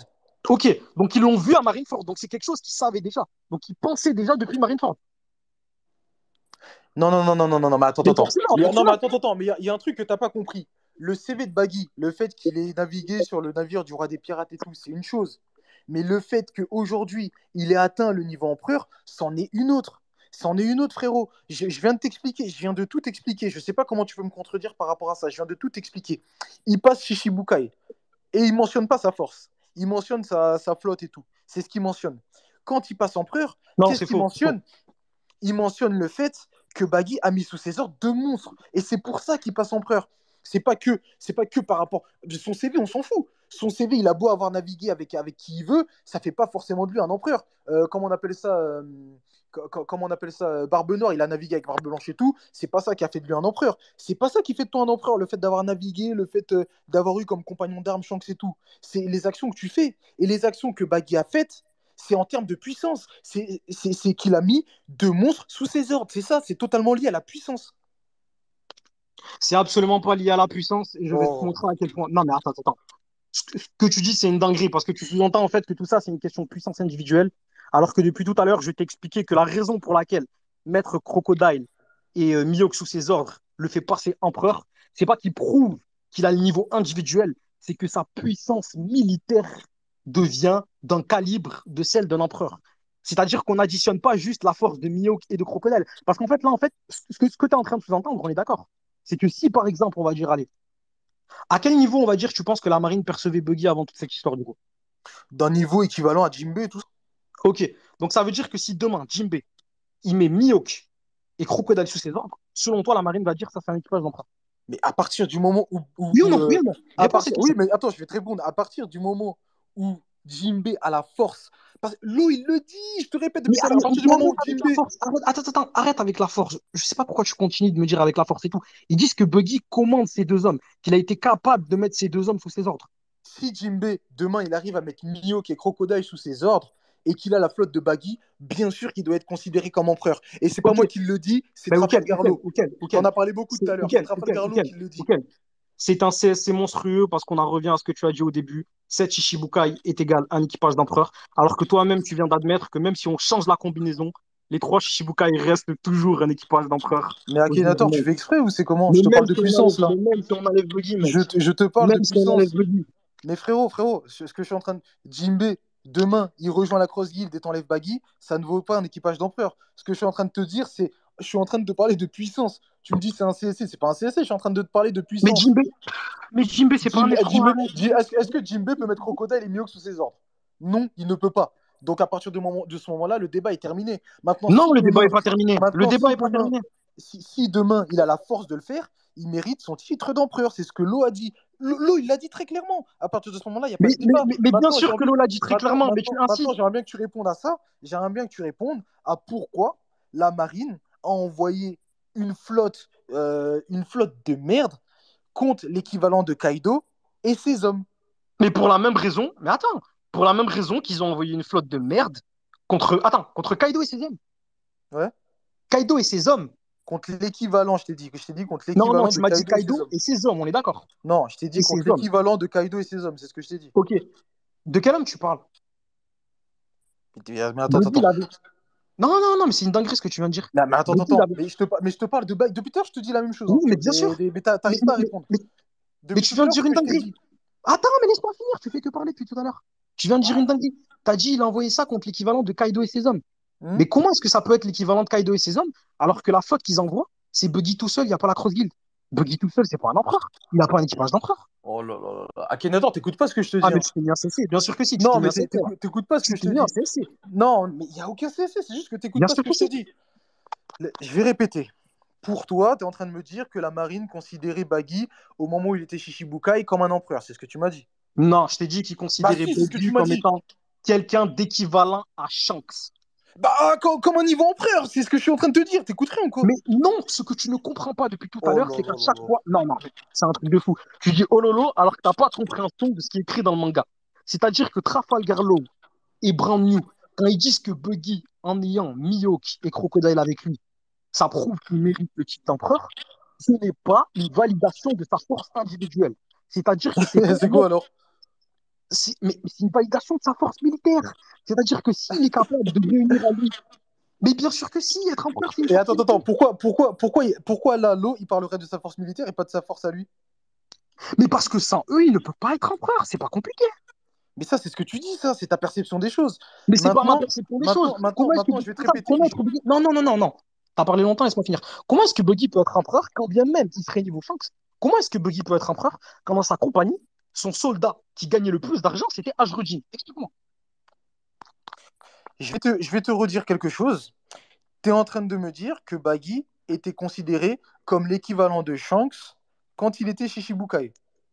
Ok. Donc ils l'ont vu à Marineford. Donc c'est quelque chose qu'ils savaient déjà. Donc ils pensaient déjà depuis Marineford. Non, mais Mais attends. forcément, Non, mais forcément. attends, mais il y a un truc que t'as pas compris. Le CV de Baggy, le fait qu'il ait navigué sur le navire du roi des pirates et tout, c'est une chose. Mais le fait qu'aujourd'hui, il ait atteint le niveau empereur, c'en est une autre. C'en est une autre, frérot. Je viens de t'expliquer, je viens de tout expliquer. Je sais pas comment tu peux me contredire par rapport à ça. Je viens de tout expliquer. Il passe Shishibukai et il mentionne pas sa force. Il mentionne sa flotte et tout. C'est ce qu'il mentionne. Quand il passe empereur, Non, qu'est-ce c'est qu'il faux. C'est faux. mentionne? Il mentionne le fait que Baggy a mis sous ses ordres deux monstres. Et c'est pour ça qu'il passe empereur. C'est pas que par rapport. Son CV, on s'en fout. Son CV, il a beau avoir navigué avec qui il veut, ça fait pas forcément de lui un empereur. Comment on appelle ça comment on appelle ça Barbe Noire, il a navigué avec Barbe Blanche et tout. C'est pas ça qui a fait de lui un empereur. C'est pas ça qui fait de toi un empereur. Le fait d'avoir navigué, le fait d'avoir eu comme compagnon d'armes Shanks et tout. C'est les actions que tu fais. Et les actions que Baggy a faites, c'est en termes de puissance. C'est qu'il a mis deux monstres sous ses ordres. C'est ça, c'est totalement lié à la puissance. C'est absolument pas lié à la puissance. Et je vais te Oh. montrer à quel point. Non, mais attends. Ce que tu dis, c'est une dinguerie parce que tu sous-entends en fait que tout ça, c'est une question de puissance individuelle. Alors que depuis tout à l'heure, je t'ai expliqué que la raison pour laquelle mettre Crocodile et Mihawk sous ses ordres le fait passer empereur, c'est pas qu'il prouve qu'il a le niveau individuel, c'est que sa puissance militaire devient d'un calibre de celle d'un empereur. C'est-à-dire qu'on n'additionne pas juste la force de Mihawk et de Crocodile. Parce qu'en fait, là, en fait, ce que tu es en train de sous-entendre, on est d'accord. C'est que si, par exemple, on va dire, allez, à quel niveau, on va dire, tu penses que la marine percevait Buggy avant toute cette histoire, du coup? D'un niveau équivalent à Jimbe et tout ça. Ok. Donc, ça veut dire que si demain, Jinbe, il met Mihawk et Crocodile sous ses ordres, selon toi, la marine va dire que ça, c'est un équipage d'emprunt. Mais à partir du moment Oui ou non? Oui ou non? Réponds à cette Oui, question. mais attends, je vais te répondre. À partir du moment où Jimbe a la force. Parce que l'eau, il le dit, je te répète Mais, depuis tout à l'heure. À partir du moment arrête où avec Jimbe. la force. Attends, arrête avec la force. Je sais pas pourquoi tu continues de me dire avec la force et tout. Ils disent que Buggy commande ces deux hommes, qu'il a été capable de mettre ces deux hommes sous ses ordres. Si Jimbe, demain, il arrive à mettre Mihawk et Crocodile sous ses ordres et qu'il a la flotte de Baggy, bien sûr qu'il doit être considéré comme empereur. Et c'est pas Ok. moi qui le dis, c'est Ben, Trafalgar Law. T'en auquel. as parlé beaucoup tout à l'heure. C'est Trafalgar Law qui le dit. Auquel. C'est un CSC monstrueux parce qu'on en revient à ce que tu as dit au début. 7 Shichibukai est égal à un équipage d'empereur. Alors que toi-même, tu viens d'admettre que même si on change la combinaison, les 3 Shichibukai restent toujours un équipage d'empereur. Mais Akhenator, tu fais exprès ou c'est comment? Je Mais te même parle de si on enlève, puissance là. mais même si on enlève Buggy, mec. Je te parle de Même si on enlève puissance. Buggy. Mais frérot, ce que je suis en train de. Jimbe, demain, il rejoint la Cross Guild et t'enlèves Baggy, ça ne vaut pas un équipage d'empereur. Ce que je suis en train de te dire, c'est. Je suis en train de te parler de puissance. Tu me dis c'est un CSC, c'est pas un CSC, je suis en train de te parler de Mais puissance. Jinbe, mais Jinbe, c'est pas un escroc, arrête. Est-ce que Jimbe peut mettre Crocodile et Mihawk sous ses ordres? Non, il ne peut pas. Donc à partir de ce moment-là, le débat est terminé. Maintenant, Non, le débat n'est pas terminé. Le débat si n'est pas demain, terminé. si demain il a la force de le faire, il mérite son titre d'empereur. C'est ce que Lo a dit. Lo, il l'a dit très clairement. À partir de ce moment-là, il n'y a pas de débat. Mais bien sûr que Lola dit très clairement, mais tu Maintenant, insistes. j'aimerais bien que tu répondes à ça. J'aimerais bien que tu répondes à pourquoi la marine a envoyé une flotte de merde contre l'équivalent de Kaido et ses hommes. Mais pour la même raison, mais attends, pour la même raison qu'ils ont envoyé une flotte de merde contre Kaido et ses hommes. Ouais. Kaido et ses hommes. Contre l'équivalent, je t'ai dit contre Non, l'équivalent de tu m'as dit Kaido et ses Kaido hommes. et ses hommes, on est d'accord. Non, je t'ai dit Et contre ses hommes. l'équivalent de Kaido et ses hommes, c'est ce que je t'ai dit. Ok. De quel homme tu parles? Mais attends, Buggy, attends. il avait. Non, non, non, mais c'est une dinguerie ce que tu viens de dire. Non, mais attends, attends, Buggy, il attends. avait- Mais je te parle de Baggy. Depuis tout à l'heure, je te dis la même chose, Oui, hein. mais bien sûr. Mais Mais, t'arrives mais, pas à mais, répondre. mais, mais Depuis tu tout à viens de l'heure, dire qu'est-ce une que je t'ai dinguerie. dit? Attends, mais laisse-moi finir. Tu fais que parler depuis tout à l'heure. Tu viens de dire une Bah, dinguerie. T'as dit il a envoyé ça contre l'équivalent de Kaido et ses hommes. hmm. Mais comment est-ce que ça peut être l'équivalent de Kaido et ses hommes alors que la flotte qu'ils envoient, c'est Buggy tout seul, il n'y a pas la Cross Guild. Buggy tout seul, c'est pas un empereur. Il n'a pas un équipage d'empereur. Oh là là là là. Akhenaton, t'écoutes pas ce que je te Ah, dis, mais hein. tu t'es mis un CC. Bien sûr que si, tu t'es Non, mis mais un CC. t'écoutes pas ce que Tu je t'es te mis un dis. CC. Non, mais il n'y a aucun CC, c'est juste que t'écoutes Bien pas ce sûr que que je te si. dis. Je vais répéter. Pour toi, tu es en train de me dire que la marine considérait Baggy au moment où il était Shichibukai comme un empereur. C'est ce que tu m'as dit. Non, je t'ai dit qu'il Bah considérait si, c'est ce que tu Buggy m'as comme dit. étant quelqu'un d'équivalent à Shanks. Bah comme un niveau empereur, c'est ce que je suis en train de te dire. T'écoutes rien ou quoi? Mais non, ce que tu ne comprends pas depuis tout à Oh l'heure, là c'est qu'à là là chaque là. fois. Non, non, c'est un truc de fou. Tu dis oh lolo alors que t'as pas de compréhension de ce qui est écrit dans le manga. C'est-à-dire que Trafalgar Law et Brand New, quand ils disent que Buggy, en ayant Mihawk et Crocodile avec lui, ça prouve qu'il mérite le titre d'empereur, ce n'est pas une validation de sa force individuelle. C'est-à-dire que c'est C'est quoi carrément, alors? mais c'est une validation de sa force militaire. C'est-à-dire que s'il est capable de réunir à lui, mais bien sûr que si, être empereur, c'est une Et force attends, attends, militaire. pourquoi là, l'eau, il parlerait de sa force militaire et pas de sa force à lui? Mais parce que sans eux, il ne peut pas être empereur. C'est pas compliqué. Mais ça, c'est ce que tu dis, ça, c'est ta perception des choses. Mais c'est pas ma Maintenant, perception des choses. Comment est-ce que maintenant, je vais te répéter. comment être Buggy. Non, non, non, non, non. T'as parlé longtemps, laisse-moi finir. Comment est-ce que Buggy peut être empereur quand bien même il serait niveau Shanks? Comment est-ce que Buggy peut être empereur quand dans sa compagnie, son soldat qui gagnait le plus d'argent, c'était Ashrudin? Explique-moi. Je vais te redire quelque chose. Tu es en train de me dire que Baggy était considéré comme l'équivalent de Shanks quand il était chez Shichibukai.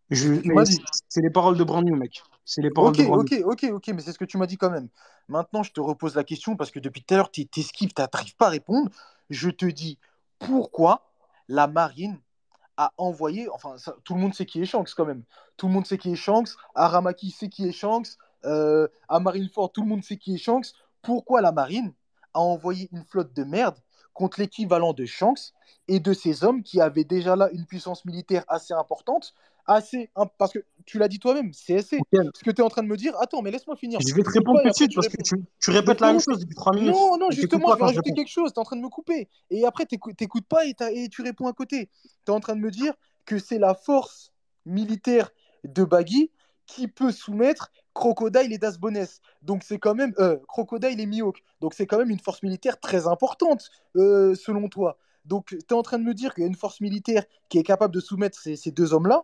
C'est ce que tu Mais m'as dit. c'est les paroles de Brand New, mec. C'est les paroles Ok, de Brand New. ok, ok, ok, mais c'est ce que tu m'as dit quand même. Maintenant, je te repose la question parce que depuis tout à l'heure, tu t'esquives, tu n'arrives pas à répondre. Je te dis pourquoi la marine a envoyé, enfin, tout le monde sait qui est Shanks quand même. Tout le monde sait qui est Shanks. Aramaki sait qui est Shanks. À Marineford, tout le monde sait qui est Shanks. Pourquoi la marine a envoyé une flotte de merde contre l'équivalent de Shanks et de ces hommes qui avaient déjà là une puissance militaire assez importante, parce que tu l'as dit toi-même, c'est assez. Ok. Ce que tu es en train de me dire, attends, mais laisse-moi finir, parce Je que vais tu te m'écoutes répondre pas et tout de après suite tu parce que réponds. tu Mais répètes la même frérot, chose depuis 3 minutes. non, non, Et t'écoutes justement, pas je vais quand je rajouter réponds. quelque chose. Tu es en train de me couper. Et après, t'écoutes pas et tu réponds à côté. Tu es en train de me dire que c'est la force militaire de Baggy qui peut soumettre Crocodile et Dasbones. Donc c'est quand même Crocodile et Mihawk. Donc c'est quand même une force militaire très importante, selon toi. Donc tu es en train de me dire qu'il y a une force militaire qui est capable de soumettre ces deux hommes-là,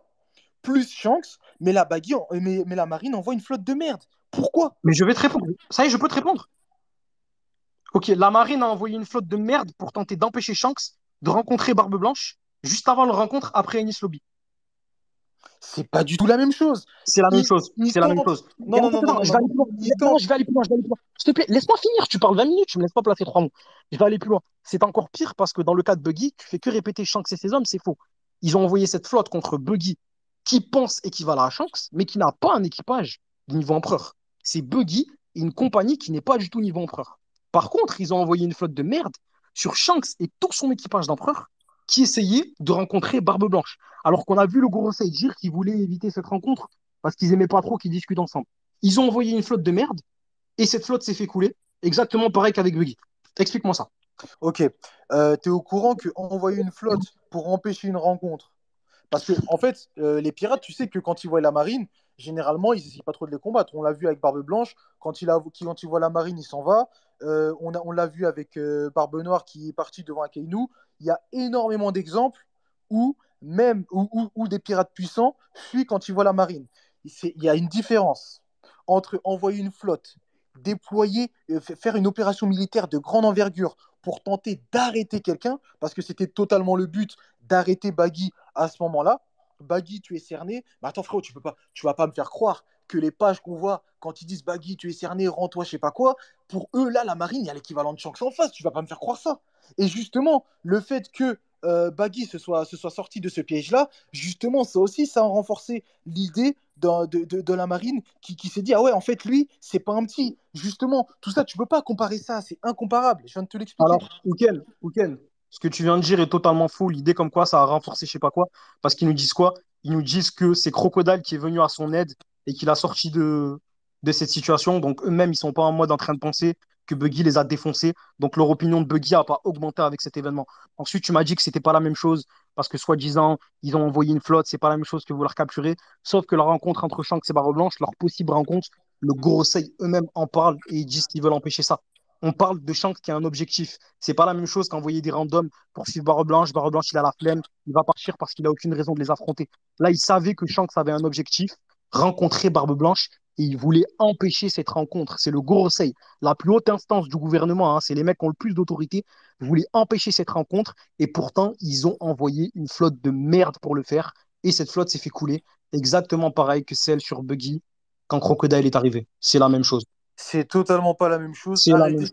plus Shanks, mais mais la marine envoie une flotte de merde. Pourquoi? Mais je vais te répondre. Ça y est, je peux te répondre. Ok, la marine a envoyé une flotte de merde pour tenter d'empêcher Shanks de rencontrer Barbe Blanche juste avant leur rencontre après Ennis Lobby. C'est pas du tout la même chose. C'est la même Il, chose. il C'est la même tente. chose. Non, Et non, attends, non, non, attends, non, je non, vais aller non. plus loin. Il Non, tente. je vais aller plus loin, je vais aller plus loin. S'il te plaît, laisse-moi finir. Tu parles 20 minutes, tu me laisses pas placer 3 mots. Je vais aller plus loin. C'est encore pire parce que dans le cas de Buggy, tu fais que répéter Shanks et ses hommes, c'est faux. Ils ont envoyé cette flotte contre Buggy qui pense équivalent à Shanks, mais qui n'a pas un équipage de niveau empereur. C'est Buggy et une compagnie qui n'est pas du tout niveau empereur. Par contre, ils ont envoyé une flotte de merde sur Shanks et tout son équipage d'empereur qui essayait de rencontrer Barbe Blanche. Alors qu'on a vu le Gorosei dire qu'ils voulaient éviter cette rencontre parce qu'ils aimaient pas trop qu'ils discutent ensemble. Ils ont envoyé une flotte de merde et cette flotte s'est fait couler. Exactement pareil qu'avec Buggy. Explique-moi ça. Ok. T'es au courant qu'envoyer une flotte pour empêcher une rencontre. Parce que, en fait, les pirates, tu sais que quand ils voient la marine, généralement, ils n'essayent pas trop de les combattre. On l'a vu avec Barbe Blanche, quand il voit la marine, il s'en va. On l'a vu avec Barbe Noire qui est parti devant Akainu. Il y a énormément d'exemples où, où des pirates puissants fuient quand ils voient la marine. Il y a une différence entre envoyer une flotte, déployer, faire une opération militaire de grande envergure pour tenter d'arrêter quelqu'un, parce que c'était totalement le but d'arrêter Baggy à ce moment-là. Baggy, tu es cerné. Mais attends, frérot, tu vas pas me faire croire que les pages qu'on voit quand ils disent Baggy, tu es cerné, rends-toi, je sais pas quoi, pour eux, là, la marine, il y a l'équivalent de Shanks en face. Tu vas pas me faire croire ça. Et justement, le fait que Baggy se soit sorti de ce piège-là, justement, ça aussi, ça a renforcé l'idée de la marine qui s'est dit, ah ouais, en fait, lui, c'est pas un petit. Justement, tout ça, tu peux pas comparer ça, c'est incomparable. Je viens de te l'expliquer. Alors, Ouken, ce que tu viens de dire est totalement faux. L'idée comme quoi ça a renforcé je sais pas quoi. Parce qu'ils nous disent quoi? Ils nous disent que c'est Crocodile qui est venu à son aide et qui l'a sorti de cette situation. Donc eux-mêmes, ils sont pas en mode en train de penser que Buggy les a défoncés. Donc leur opinion de Buggy n'a pas augmenté avec cet événement. Ensuite, tu m'as dit que c'était pas la même chose parce que soi-disant, ils ont envoyé une flotte, c'est pas la même chose que vouloir capturer. Sauf que la rencontre entre Shanks et Barbe Blanche, leur possible rencontre, le Gorosei eux-mêmes en parlent et ils disent qu'ils veulent empêcher ça. On parle de Shanks qui a un objectif. C'est pas la même chose qu'envoyer des randoms pour suivre Barbe Blanche. Barbe Blanche, il a la flemme, il va partir parce qu'il a aucune raison de les affronter. Là, il savait que Shanks avait un objectif, rencontrer Barbe Blanche, et il voulait empêcher cette rencontre. C'est le Gorosei, la plus haute instance du gouvernement, hein, c'est les mecs qui ont le plus d'autorité, voulaient empêcher cette rencontre, et pourtant, ils ont envoyé une flotte de merde pour le faire, et cette flotte s'est fait couler, exactement pareil que celle sur Buggy quand Crocodile est arrivé. C'est la même chose. C'est totalement pas la même chose. C'est la même chose.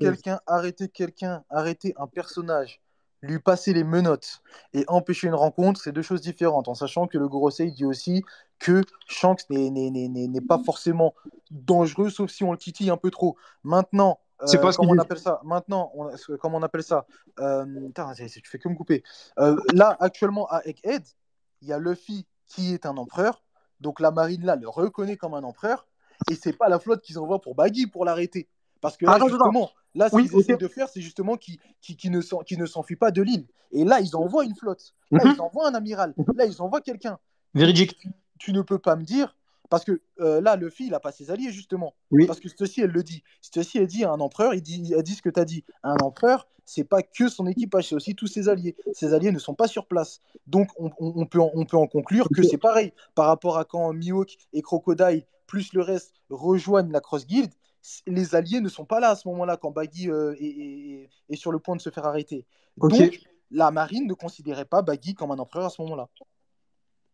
Arrêter quelqu'un, arrêter un personnage, lui passer les menottes et empêcher une rencontre, c'est deux choses différentes. En sachant que le Gorosei dit aussi que Shanks n'est pas forcément dangereux, sauf si on le titille un peu trop. Maintenant, C'est pas ce qu'il comment on dit. appelle ça? Maintenant, comment on appelle ça? Putain, tu fais que me couper. Là, actuellement, à Egghead, il y a Luffy qui est un empereur. Donc la marine, là, le reconnaît comme un empereur. Et c'est pas la flotte qu'ils envoient pour Baggy pour l'arrêter. Parce que là, Attends, attends. justement, là, ce Oui, qu'ils ok. essayent de faire, c'est justement qu'ils ne s'enfuient pas de l'île. Et là, ils envoient une flotte. Là, ils Mhm, envoient un amiral. mhm. Là, ils envoient quelqu'un. Donc, Véridique. tu ne peux pas me dire. Parce que là, Luffy, il n'a pas ses alliés, justement. Oui. Parce que ceci, elle le dit. Ceci, elle dit à un empereur, elle dit ce que tu as dit. Un empereur, c'est pas que son équipage, c'est aussi tous ses alliés. Ses alliés ne sont pas sur place. Donc, on peut en conclure que c'est Ok. pareil par rapport à quand Mihawk et Crocodile, plus le reste, rejoignent la Cross Guild. Les alliés ne sont pas là à ce moment-là quand Baggy est sur le point de se faire arrêter. Ok. Donc, la marine ne considérait pas Baggy comme un empereur à ce moment-là.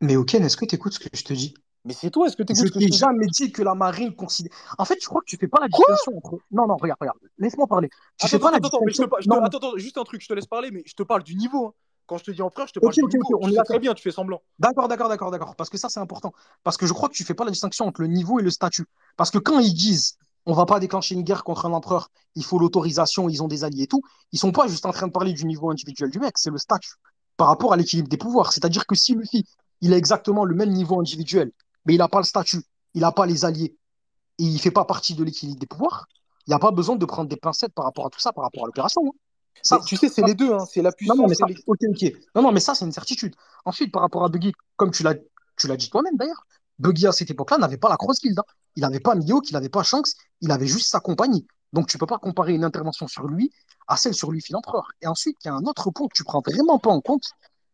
Mais ok, est-ce que tu écoutes ce que je te dis? Mais c'est toi, est-ce que tu Je écoutes ce que je t'ai te dis? jamais dit que la marine considère. En fait, je crois que tu fais pas la Quoi? distinction entre. Non, non, regarde, regarde. Laisse-moi parler. Tu Attends, fais pas attends, la attends, mais distinction. Non, non. attends, attends, juste un truc, je te laisse parler, mais je te parle du niveau, hein. Quand je te dis empereur, je te Ok, parle du ok, ok, niveau. on Tu est sais très d'accord. bien, tu fais semblant. D'accord, d'accord, d'accord, d'accord. Parce que ça, c'est important. Parce que je crois que tu fais pas la distinction entre le niveau et le statut. Parce que quand ils disent on va pas déclencher une guerre contre un empereur, il faut l'autorisation, ils ont des alliés et tout, ils sont pas juste en train de parler du niveau individuel du mec, c'est le statut par rapport à l'équilibre des pouvoirs. C'est-à-dire que si Luffy, il a exactement le même niveau individuel, mais il n'a pas le statut, il n'a pas les alliés, et il fait pas partie de l'équilibre des pouvoirs, il n'y a pas besoin de prendre des pincettes par rapport à tout ça, par rapport à l'opération, hein. Ça, Mais tu sais, c'est les deux, hein. C'est la non, non, mais puissance et ça, les. ok, ok. Non, non, mais ça, c'est une certitude. Ensuite, par rapport à Buggy, comme tu l'as dit toi-même d'ailleurs, Buggy à cette époque-là n'avait pas la Cross Guild, hein. Il n'avait pas Mihawk, il n'avait pas Shanks, il avait juste sa compagnie. Donc, tu peux pas comparer une intervention sur lui à celle sur Luffy l'Empereur. Et ensuite, il y a un autre point que tu prends vraiment pas en compte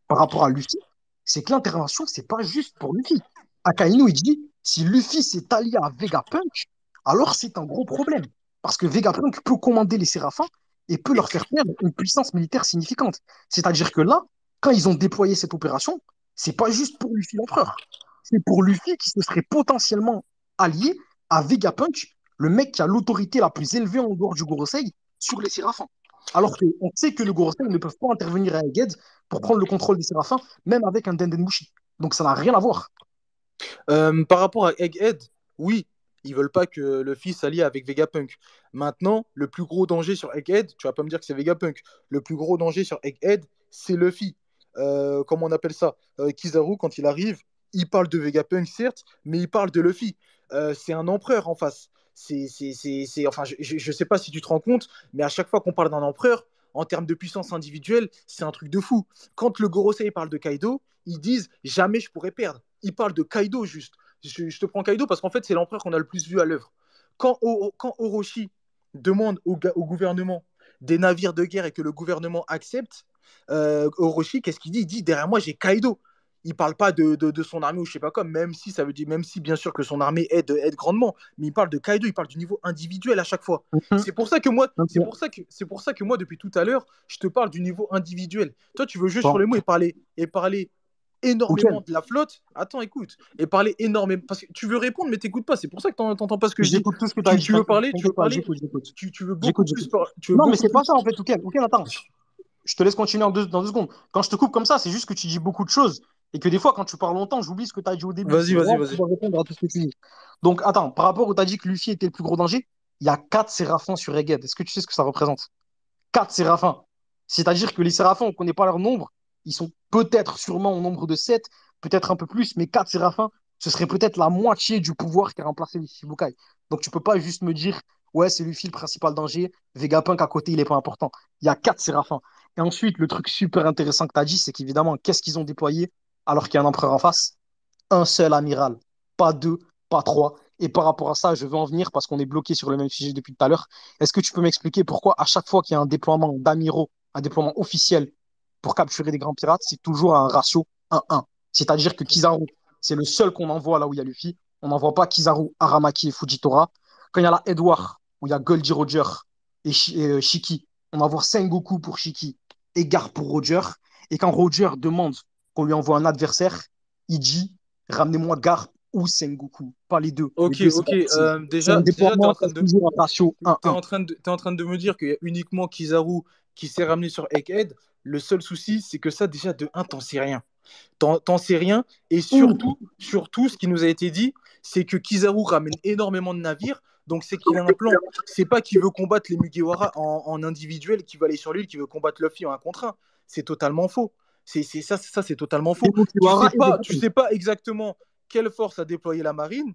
par rapport à Luffy, c'est que l'intervention, c'est pas juste pour Luffy. Akainu, il dit, si Luffy s'est allié à Vegapunk, alors c'est un gros problème. Parce que Vegapunk peut commander les Séraphins et peut leur faire perdre une puissance militaire significante. C'est-à-dire que là, quand ils ont déployé cette opération, c'est pas juste pour Luffy l'empereur. C'est pour Luffy qui se serait potentiellement allié à Vegapunk, le mec qui a l'autorité la plus élevée en dehors du Gorosei sur les Séraphins. Alors qu'on sait que le Gorosei ne peuvent pas intervenir à Egghead pour prendre le contrôle des Séraphins, même avec un Dendenmushi. Donc ça n'a rien à voir. Par rapport à Egghead, oui, ils veulent pas que le fils s'allie avec Vegapunk. Maintenant, le plus gros danger sur Egghead, tu vas pas me dire que c'est Vegapunk. Le plus gros danger sur Egghead, c'est Luffy. Comment on appelle ça? Kizaru, quand il arrive, il parle de Vegapunk, certes, mais il parle de Luffy. C'est un empereur en face. Enfin, je sais pas si tu te rends compte, mais à chaque fois qu'on parle d'un empereur, en termes de puissance individuelle, c'est un truc de fou. Quand le Gorosei parle de Kaido, ils disent jamais je pourrais perdre. Ils parlent de Kaido juste. Je te prends Kaido parce qu'en fait, c'est l'empereur qu'on a le plus vu à l'œuvre. Quand Orochi demande au gouvernement des navires de guerre et que le gouvernement accepte, Orochi, qu'est-ce qu'il dit? Il dit derrière moi, j'ai Kaido. Il parle pas de son armée ou je sais pas quoi, même si ça veut dire, même si bien sûr que son armée aide grandement, mais il parle de Kaido, il parle du niveau individuel à chaque fois. C'est pour ça que moi, Ok. c'est pour ça que moi depuis tout à l'heure, je te parle du niveau individuel. Toi, tu veux juste sur Bon. les mots et parler Ok. énormément de la flotte. Attends, écoute, et parler énormément parce que tu veux répondre, mais t'écoutes pas. C'est pour ça que t'entends pas ce que je dis. J'écoute tout ce que tu as dit. Tu veux T'inquiète pas, parler, j'écoute, j'écoute. tu veux beaucoup J'écoute, plus, j'écoute. tu veux Non, mais beaucoup c'est plus. pas ça en fait, ok. Ok, attends. Je te laisse continuer dans 2 secondes. Quand je te coupe comme ça, c'est juste que tu dis beaucoup de choses et que des fois, quand tu parles longtemps, j'oublie ce que tu as dit au début. Vas-y, C'est vas-y, moi qui vas-y. dois répondre à tout ce que tu dis. Donc, attends, par rapport où tu as dit que Luffy était le plus gros danger, il y a 4 séraphins sur Egghead. Est-ce que tu sais ce que ça représente? 4 séraphins. C'est-à-dire que les séraphins, on ne connaît pas leur nombre. Ils sont peut-être sûrement au nombre de 7, peut-être un peu plus, mais 4 séraphins, ce serait peut-être la moitié du pouvoir qui a remplacé les Shichibukai. Donc tu peux pas juste me dire Ouais, c'est Luffy le principal danger. Vegapunk à côté, il n'est pas important. Il y a quatre séraphins. Et ensuite, le truc super intéressant que tu as dit, c'est qu'évidemment, qu'est-ce qu'ils ont déployé alors qu'il y a un empereur en face? Un seul amiral, pas deux, pas trois. Et par rapport à ça, je veux en venir parce qu'on est bloqué sur le même sujet depuis tout à l'heure. Est-ce que tu peux m'expliquer pourquoi à chaque fois qu'il y a un déploiement d'amiraux, un déploiement officiel pour capturer des grands pirates, c'est toujours un ratio 1-1? C'est-à-dire que Kizaru, c'est le seul qu'on envoie là où il y a Luffy. On n'envoie pas Kizaru, Aramaki et Fujitora. Quand il y a la Edward, où il y a Goldie Roger et Shiki, on envoie Sengoku pour Shiki et Gar pour Roger. Et quand Roger demande qu'on lui envoie un adversaire, il dit ramenez-moi Garp ou Sengoku. Pas les deux. Les Ok, deux, c'est ok. pas possible. C'est un Déjà déploiement, c'est toujours un ratio t'es 1-1. en train t'es en train de me dire qu'il y a uniquement Kizaru qui s'est ramené sur Egghead. Le seul souci, c'est que ça, déjà, de un, t'en sais rien. T'en sais rien. Et Ouh, surtout, ce qui nous a été dit, c'est que Kizaru ramène énormément de navires. Donc, c'est qu'il a un plan. C'est pas qu'il veut combattre les Mugiwara en individuel, qu'il va aller sur l'île, qu'il veut combattre Luffy en un contre un. C'est totalement faux. Ça, c'est totalement et faux. Mugiwara et Tu Vegapunk. sais pas exactement quelle force a déployé la marine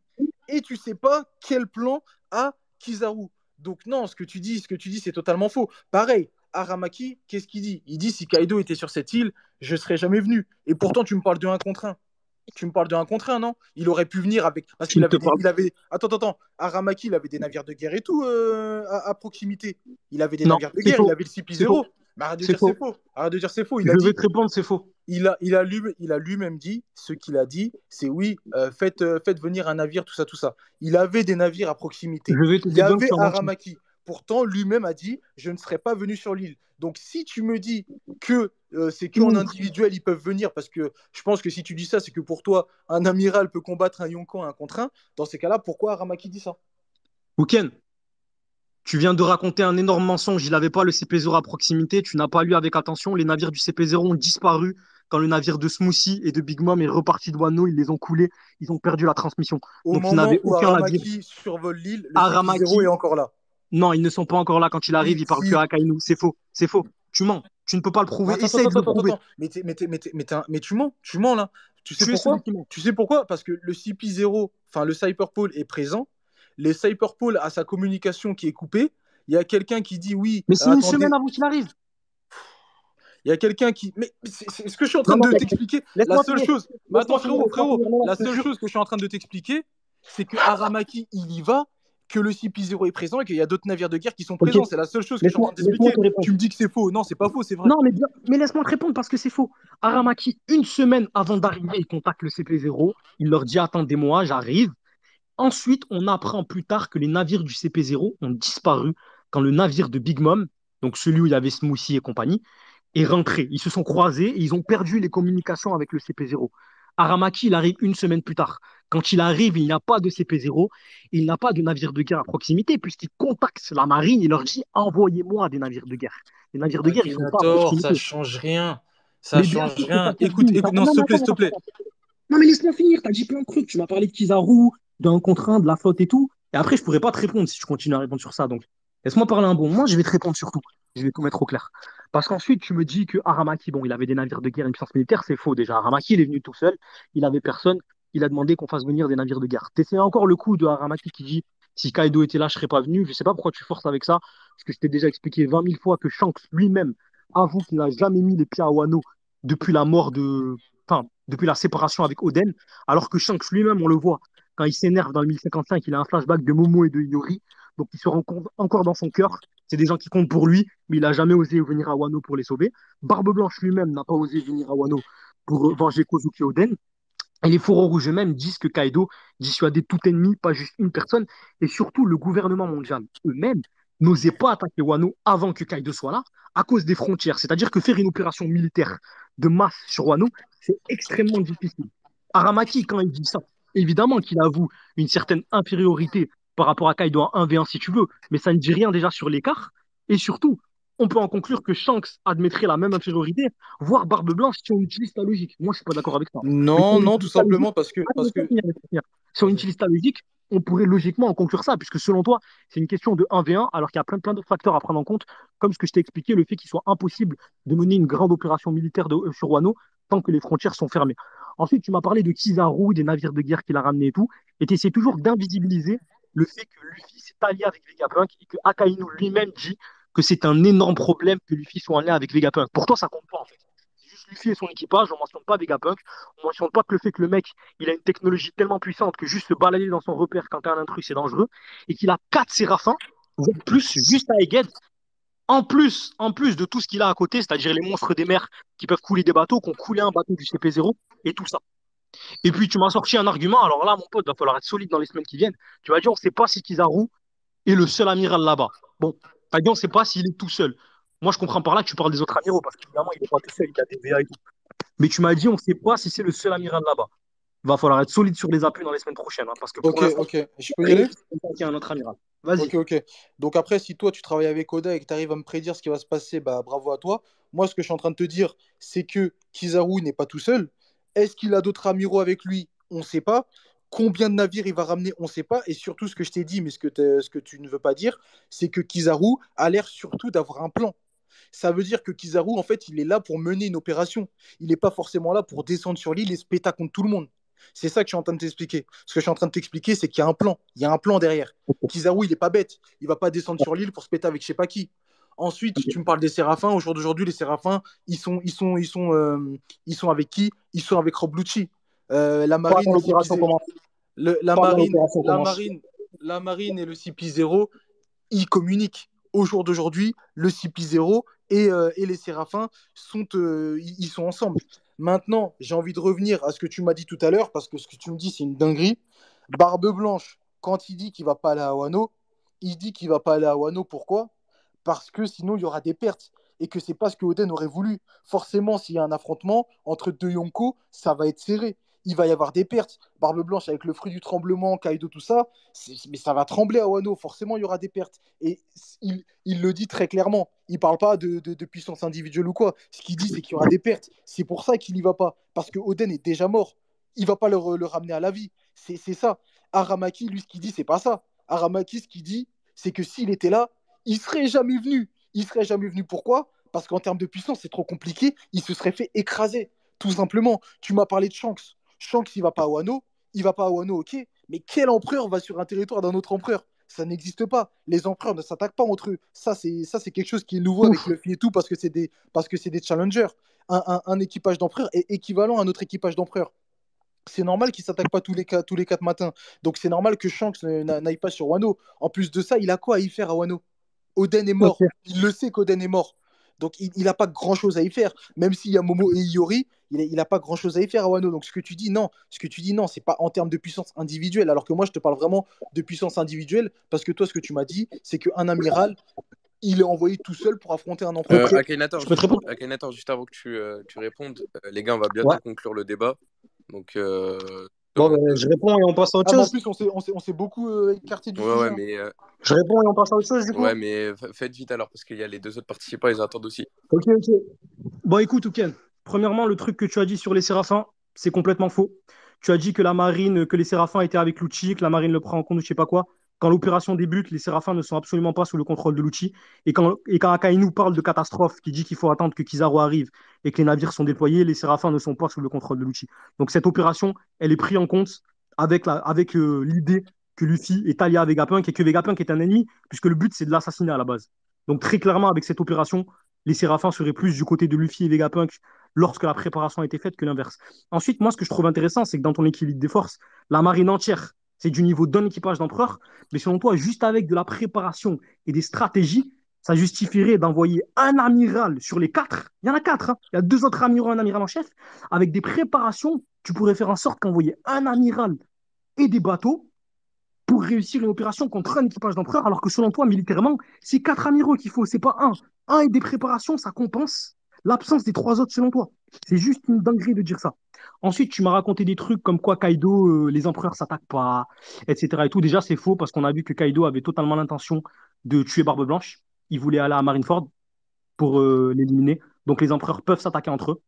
et tu sais pas quel plan a Kizaru. Donc non, ce que tu dis, c'est totalement faux. Pareil, Aramaki, qu'est-ce qu'il dit? Il dit si Kaido était sur cette île, je serais jamais venu. Et pourtant, tu me parles de un contre un. Tu me parles de un contre un, non? Il aurait pu venir avec. Parce Je qu'il ne te avait parle. il avait. Attends. Aramaki, il avait des navires de guerre et tout à proximité. Il avait des Non, navires de c'est guerre, il faux. avait le C'est faux. CP0. Mais arrête de C'est dire c'est faux. faux. Arrête de dire c'est faux. Il a Je vais dit te répondre, c'est faux. il a lui-même dit, ce qu'il a dit, c'est oui, faites venir un navire, tout ça. Il avait des navires à proximité. Je vais te Il y débunk, avait tu as menti. Aramaki. Pourtant, lui-même a dit, je ne serais pas venu sur l'île. Donc, si tu me dis que c'est qu'en Ouh, individuel, ils peuvent venir, parce que je pense que si tu dis ça, c'est que pour toi, un amiral peut combattre un Yonko un contre un. Dans ces cas-là, pourquoi Aramaki dit ça? Weekend. Tu viens de raconter un énorme mensonge. Il n'avait pas le CP0 à proximité. Tu n'as pas lu avec attention. Les navires du CP0 ont disparu quand le navire de Smoothie et de Big Mom est reparti de Wano. Ils les ont coulés. Ils ont perdu la transmission. Au Donc, il moment n'avait où aucun navire. Aramaki survole l'île, le CP0 est Aramaki, encore là. non, ils ne sont pas encore là. Quand il arrive, Si, il parle que si, à Akainu. C'est faux. C'est faux. Tu mens. Tu ne peux pas le prouver. Attends, Essaye de le prouver. mais tu mens là. Tu es celui qui ment. Tu sais pourquoi? Parce que le CP0, enfin le Cyberpole est présent. Le Cyberpole a sa communication qui est coupée. Il y a quelqu'un qui dit oui, Mais c'est une semaine attendez. avant qu'il arrive. Il y a quelqu'un qui. Mais c'est ce que je suis en Non, train non, de mais t'expliquer. La laisse-moi seule finir. chose. Mais attends, Laisse-moi finir. Laisse-moi frérot, finir. Non, non, la je te seule jure. chose que je suis en train de t'expliquer, c'est que Aramaki, il y va, que le CP0 est présent et qu'il y a d'autres navires de guerre qui sont Ok. présents. C'est la seule chose que je suis en train Laisse-moi d'expliquer. te répondre. Tu me dis que c'est faux. Non, c'est pas faux, c'est vrai. Non, mais laisse-moi te répondre parce que c'est faux. Aramaki, une semaine avant d'arriver, il contacte le CP0. Il leur dit attendez-moi, j'arrive. Ensuite, on apprend plus tard que les navires du CP0 ont disparu quand le navire de Big Mom, donc celui où il y avait Smoothie et compagnie, est rentré. Ils se sont croisés et ils ont perdu les communications avec le CP0. Aramaki, il arrive une semaine plus tard. Quand il arrive, il n'y a pas de CP0, il n'a pas de navire de guerre à proximité, puisqu'il contacte la marine, il leur dit envoyez-moi des navires de guerre. Les navires de guerre, ils ne sont pas à Akinator, ça proximité. change rien. Ça Mais bien change sûr que ça rien. change tout. Non, Non, s'il te mais plaît, attends, s'il te attends, plaît. attends. Non, mais laisse-moi finir. Tu as dit plein de trucs. Tu m'as parlé de Kizaru, d'un contre un, de la flotte et tout. Et après, je pourrais pas te répondre si tu continues à répondre sur ça. Donc, laisse-moi parler un bon. Moi, je vais te répondre sur tout. Je vais tout mettre au clair. Parce qu'ensuite, tu me dis que Aramaki, bon, il avait des navires de guerre, une puissance militaire. C'est faux déjà. Aramaki, il est venu tout seul. Il avait personne. Il a demandé qu'on fasse venir des navires de guerre. T'essaies encore le coup de Aramaki qui dit si Kaido était là, je serais pas venu. Je sais pas pourquoi tu forces avec ça. Parce que je t'ai déjà expliqué 20 000 fois que Shanks lui-même avoue qu'il n'a jamais mis les pieds à Wano depuis la mort de. Enfin, depuis la séparation avec Oden. Alors que Shanks lui-même, on le voit, quand il s'énerve dans le 1055, il a un flashback de Momo et de Iori. Donc il se rend compte encore dans son cœur. C'est des gens qui comptent pour lui, mais il n'a jamais osé venir à Wano pour les sauver. Barbe Blanche lui-même n'a pas osé venir à Wano pour venger Kozuki Oden. Et les fourreaux rouges eux-mêmes disent que Kaido dissuadait tout ennemi, pas juste une personne. Et surtout, le gouvernement mondial eux-mêmes n'osait pas attaquer Wano avant que Kaido soit là, à cause des frontières. C'est-à-dire que faire une opération militaire de masse sur Wano, c'est extrêmement difficile. Aramaki, quand il dit ça, évidemment qu'il avoue une certaine infériorité par rapport à Kaido en 1v1 si tu veux, mais ça ne dit rien déjà sur l'écart. Et surtout, on peut en conclure que Shanks admettrait la même infériorité, voire Barbe Blanche si on utilise la logique. Moi, je suis pas d'accord avec ça. Mais si on Non, tout utilise ta logique, simplement parce que. attends, Parce que... laisse-moi finir. Si on Vas-y. utilise ta logique, on pourrait logiquement en conclure ça, puisque selon toi, c'est une question de 1v1, alors qu'il y a plein d'autres facteurs à prendre en compte, comme ce que je t'ai expliqué, le fait qu'il soit impossible de mener une grande opération militaire sur Wano tant que les frontières sont fermées. Ensuite, tu m'as parlé de Kizaru, des navires de guerre qu'il a ramenés et tout, et tu essaies toujours d'invisibiliser le fait que Luffy s'est allié avec Vegapunk et que Akainu lui-même dit que c'est un énorme problème que Luffy soit allié avec Vegapunk. Pour toi, ça compte pas en fait. C'est juste Luffy et son équipage, on mentionne pas Vegapunk, on mentionne pas que le fait que le mec, il a une technologie tellement puissante que juste se balader dans son repère quand t'es un intrus, c'est dangereux, et qu'il a 4 séraphins, voire plus, juste à Egghead, en plus de tout ce qu'il a à côté, c'est-à-dire les monstres des mers qui peuvent couler des bateaux, qui ont coulé un bateau du CP0, et tout ça. Et puis tu m'as sorti un argument, alors là, mon pote, il va falloir être solide dans les semaines qui viennent. Tu vas dire, on ne sait pas si Kizaru est le seul amiral là-bas. Bon, t'as dit, on ne sait pas s'il est tout seul. Moi, je comprends par là que tu parles des autres amiraux, parce qu'évidemment, il n'est pas tout seul, il y a des VA et tout. Mais tu m'as dit, on ne sait pas si c'est le seul amiral là-bas. Il va falloir être solide sur les appuis dans les semaines prochaines, hein, parce que pour Ok, l'instant, ok. Je peux y rien aller? qu'il y a un autre amiral. Vas-y. Ok, ok. Donc après, si toi, tu travailles avec Oda et que tu arrives à me prédire ce qui va se passer, bah bravo à toi. Moi, ce que je suis en train de te dire, c'est que Kizaru n'est pas tout seul. Est-ce qu'il a d'autres amiraux avec lui? On ne sait pas. Combien de navires il va ramener? On ne sait pas. Et surtout, ce que je t'ai dit, mais ce que tu ne veux pas dire, c'est que Kizaru a l'air surtout d'avoir un plan. Ça veut dire que Kizaru, en fait, il est là pour mener une opération. Il n'est pas forcément là pour descendre sur l'île et se péter contre tout le monde. C'est ça que je suis en train de t'expliquer. Ce que je suis en train de t'expliquer, c'est qu'il y a un plan. Il y a un plan derrière. Kizaru, il n'est pas bête. Il va pas descendre sur l'île pour se péter avec je sais pas qui. Ensuite, tu me parles des Séraphins. Au jour d'aujourd'hui, les Séraphins, ils sont avec qui? Ils sont avec Rob Lucci. La Pas marine, quand le l'opération CP0, commence. la Pas quand marine, l'opération la commence. marine, la marine et le CP0, ils communiquent. Au jour d'aujourd'hui, le CP0 et les Séraphins ils sont ensemble. Maintenant, j'ai envie de revenir à ce que tu m'as dit tout à l'heure, parce que ce que tu me dis, c'est une dinguerie. Barbe Blanche, quand il dit qu'il va pas aller à Wano, il dit qu'il va pas aller à Wano. Pourquoi? Parce que sinon, il y aura des pertes. Et que c'est pas ce que Oden aurait voulu. Forcément, s'il y a un affrontement entre deux Yonko, ça va être serré. Il va y avoir des pertes. Barbe Blanche avec le fruit du tremblement, Kaido, tout ça, mais ça va trembler à Wano. Forcément, il y aura des pertes. Et il le dit très clairement. Il parle pas de puissance individuelle ou quoi. Ce qu'il dit, c'est qu'il y aura des pertes. C'est pour ça qu'il y va pas. Parce que Oden est déjà mort. Il va pas le ramener à la vie. C'est ça. Aramaki, lui, ce qu'il dit, c'est pas ça. Aramaki, ce qu'il dit, c'est que s'il était là, il serait jamais venu. Il serait jamais venu. Pourquoi? Parce qu'en termes de puissance, c'est trop compliqué. Il se serait fait écraser. Tout simplement. Tu m'as parlé de Shanks. Shanks, il va pas à Wano. Il va pas à Wano, ok. Mais quel empereur va sur un territoire d'un autre empereur? Ça n'existe pas. Les empereurs ne s'attaquent pas entre eux. Ça, c'est quelque chose qui est nouveau avec Ouf. Luffy et tout parce que c'est des challengers. Un équipage d'empereur est équivalent à un autre équipage d'empereur. C'est normal qu'il ne s'attaque pas tous les 4 matins. Donc c'est normal que Shanks n'aille pas sur Wano. En plus de ça, il a quoi à y faire à Wano? Oden est mort. Ok. Il le sait qu'Oden est mort. Donc il n'a pas grand-chose à y faire. Même s'il y a Momo et Iori, il n'a pas grand-chose à y faire à Wano. Donc ce que tu dis, non, c'est pas en termes de puissance individuelle. Alors que moi, je te parle vraiment de puissance individuelle. Parce que toi, ce que tu m'as dit, c'est qu'un amiral, il est envoyé tout seul pour affronter un empereur. Ok. Akhenator, Je peux te répondre? Akhenator, juste avant que tu répondes, les gars, on va Ouais. bientôt conclure le débat. Donc, Bon, ben, je réponds et on passe à autre Ah, mais en chose. plus, on s'est beaucoup écarté du ouais, sujet, ouais, hein. mais, Je réponds et on passe à autre chose, du coup? ouais, mais faites vite alors, parce qu'il y a les deux autres participants, ils attendent aussi. Ok, ok. Bon, écoute, Ouken. Premièrement, le truc que tu as dit sur les Séraphins, c'est complètement faux. Tu as dit que la marine, que les Séraphins étaient avec Lucci, que la marine le prend en compte, ou je sais pas quoi. Quand l'opération débute, les Séraphins ne sont absolument pas sous le contrôle de Lucci. Et quand Akainu parle de catastrophe, qui dit qu'il faut attendre que Kizaru arrive et que les navires sont déployés, les Séraphins ne sont pas sous le contrôle de Lucci. Donc cette opération, elle est prise en compte avec l'idée que Luffy est allié à Vegapunk et que Vegapunk est un ennemi, puisque le but, c'est de l'assassiner à la base. Donc très clairement, avec cette opération, les Séraphins seraient plus du côté de Luffy et Vegapunk lorsque la préparation a été faite que l'inverse. Ensuite, moi, ce que je trouve intéressant, c'est que dans ton équilibre des forces, la marine entière, c'est du niveau d'un équipage d'empereur, mais selon toi, juste avec de la préparation et des stratégies, ça justifierait d'envoyer un amiral sur les 4. Il y en a 4, hein. Il y a 2 autres amiraux, un amiral en chef. Avec des préparations, tu pourrais faire en sorte qu'envoyer un amiral et des bateaux pour réussir une opération contre un équipage d'empereur, alors que selon toi, militairement, c'est 4 amiraux qu'il faut, c'est pas un. Un et des préparations, ça compense l'absence des 3 autres selon toi. C'est juste une dinguerie de dire ça. Ensuite, tu m'as raconté des trucs comme quoi Kaido, les empereurs s'attaquent pas, etc. Et tout. Déjà, c'est faux parce qu'on a vu que Kaido avait totalement l'intention de tuer Barbe Blanche. Il voulait aller à Marineford pour l'éliminer. Donc les empereurs peuvent s'attaquer entre eux,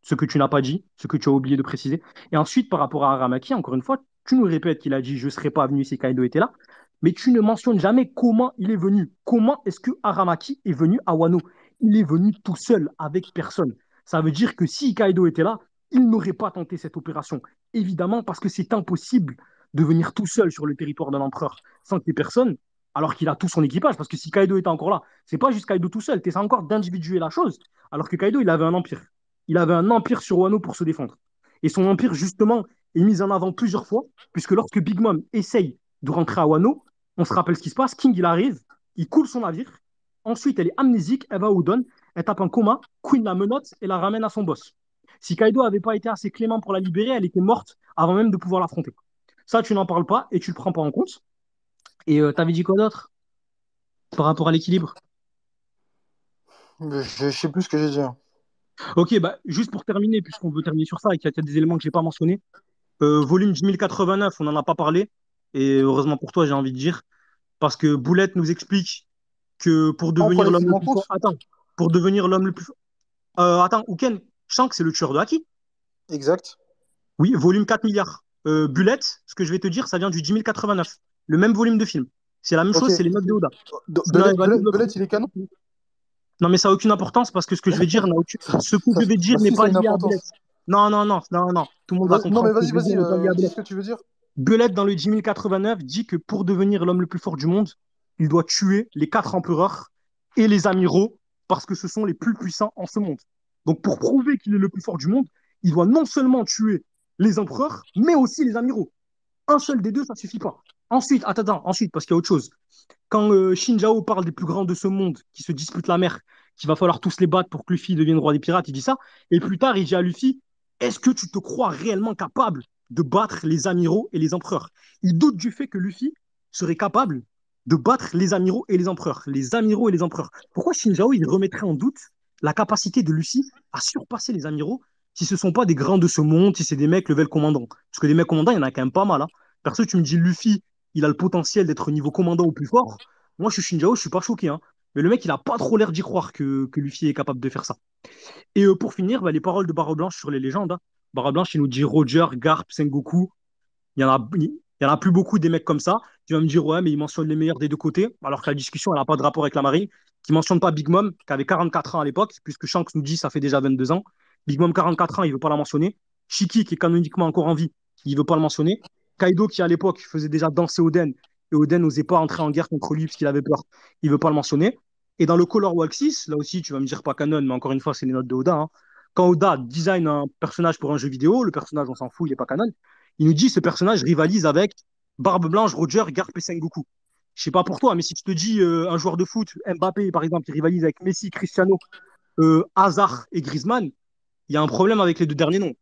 ce que tu n'as pas dit, ce que tu as oublié de préciser. Et ensuite, par rapport à Aramaki, encore une fois, tu nous répètes qu'il a dit je ne serais pas venu si Kaido était là, mais tu ne mentionnes jamais comment il est venu. Comment est-ce que Aramaki est venu à Wano? Il est venu tout seul, avec personne. Ça veut dire que si Kaido était là, il n'aurait pas tenté cette opération. Évidemment, parce que c'est impossible de venir tout seul sur le territoire de l'empereur sans qu'il y ait personne, alors qu'il a tout son équipage. Parce que si Kaido était encore là, c'est pas juste Kaido tout seul, tu essaies encore d'individuer la chose, alors que Kaido, il avait un empire. Il avait un empire sur Wano pour se défendre. Et son empire, justement, est mis en avant plusieurs fois, puisque lorsque Big Mom essaye de rentrer à Wano, on se rappelle ce qui se passe, King, il arrive, il coule son navire, ensuite elle est amnésique, elle va au Udon, elle tape un coma, Queen la menotte et la ramène à son boss. Si Kaido n'avait pas été assez clément pour la libérer, elle était morte avant même de pouvoir l'affronter. Ça, tu n'en parles pas et tu le prends pas en compte. Et t'avais dit quoi d'autre par rapport à l'équilibre? Je sais plus ce que j'ai dit, hein. Ok, bah, juste pour terminer, puisqu'on veut terminer sur ça et qu'il y a des éléments que j'ai pas mentionnés. Volume 1089, on n'en a pas parlé. Et heureusement pour toi, j'ai envie de dire. Parce que Boulette nous explique que pour On prend devenir les l'homme films le en plus fort. compte? Attends, pour devenir l'homme le plus fort. Attends, Uken, Shanks, c'est le tueur de Haki. Exact. Oui, volume 4 milliards. Bullets, ce que je vais te dire, ça vient du 10 089. Le même volume de film. C'est la même Ok. chose, c'est les notes de Oda. Sinon, elle va Bellet, développer. il est canon? Non, mais ça n'a aucune importance parce que ce que je vais dire, ce que je vais dire Bah, n'est si, ça pas a une lié à Bullet. importance. Non, non, non, non, non. Tout le monde va Non, comprendre mais ce que vas-y, je vais dire vas-y, n'est pas lié à dis Bullet. ce que tu veux dire. Bullet, dans le 10 089, dit que pour devenir l'homme le plus fort du monde, il doit tuer les 4 empereurs et les amiraux parce que ce sont les plus puissants en ce monde. Donc, pour prouver qu'il est le plus fort du monde, il doit non seulement tuer les empereurs, mais aussi les amiraux. Un seul des deux, ça suffit pas. Ensuite, attends, ensuite, parce qu'il y a autre chose. Quand Shin Jao parle des plus grands de ce monde qui se disputent la mer, qu'il va falloir tous les battre pour que Luffy devienne roi des pirates, il dit ça. Et plus tard, il dit à Luffy, est-ce que tu te crois réellement capable de battre les amiraux et les empereurs? Il doute du fait que Luffy serait capable de battre les amiraux et les empereurs. Les amiraux et les empereurs. Pourquoi Shin Jao, il remettrait en doute la capacité de Luffy à surpasser les amiraux si ce ne sont pas des grands de ce monde, si c'est des mecs level commandant? Parce que des mecs commandants, il y en a quand même pas mal. Hein. Perso, tu me dis Luffy, il a le potentiel d'être niveau commandant au plus fort. Moi, je suis Shinjao, je suis pas choqué. Hein. Mais le mec, il a pas trop l'air d'y croire que Luffy est capable de faire ça. Et pour finir, bah, les paroles de Barre Blanche sur les légendes. Hein. Barre Blanche, il nous dit Roger, Garp, Sengoku. Il y en a plus beaucoup des mecs comme ça. Tu vas me dire, ouais, mais il mentionne les meilleurs des deux côtés, alors que la discussion, elle n'a pas de rapport avec la marine. Qui mentionne pas Big Mom, qui avait 44 ans à l'époque, puisque Shanks nous dit ça fait déjà 22 ans. Big Mom, 44 ans, il veut pas la mentionner. Shiki, qui est canoniquement encore en vie, il veut pas le mentionner. Kaido, qui à l'époque faisait déjà danser Oden, et Oden n'osait pas entrer en guerre contre lui parce qu'il avait peur, il veut pas le mentionner. Et dans le Color Walk 6, là aussi, tu vas me dire pas canon, mais encore une fois, c'est les notes de Oda. Hein. Quand Oda design un personnage pour un jeu vidéo, le personnage, on s'en fout, il n'est pas canon. Il nous dit ce personnage rivalise avec Barbe Blanche, Roger, Garp et Sengoku. Je sais pas pour toi, mais si tu te dis un joueur de foot, Mbappé par exemple, qui rivalise avec Messi, Cristiano, Hazard et Griezmann, il y a un problème avec les deux derniers noms.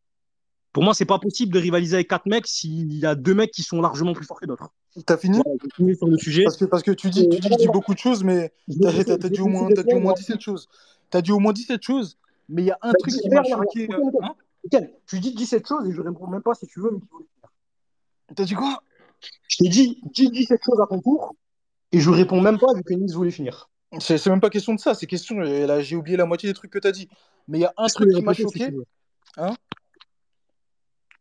Pour moi, c'est pas possible de rivaliser avec 4 mecs s'il y a 2 mecs qui sont largement plus forts que d'autres. T'as fini? Voilà, je vais finir sur le sujet. Parce que tu dis que je dis beaucoup de choses, mais Je t'as vais dit te laisser t'as dit au répondre. moins 17 choses. T'as dit au moins 17 choses, mais il y a un Bah, truc qui m'a regarde, regarde, choqué. regarde. Hein? Nickel. Tu dis 17 choses et je réponds même pas si tu veux. Mais T'as dit quoi? je t'ai dit, dis 17 choses à ton tour et je réponds même pas vu que Nice voulait finir. C'est même pas question de ça, c'est question. Là, j'ai oublié la moitié des trucs que t'as dit. Mais il y a un Je peux truc les qui m'a répéter si tu choqué. veux. Hein?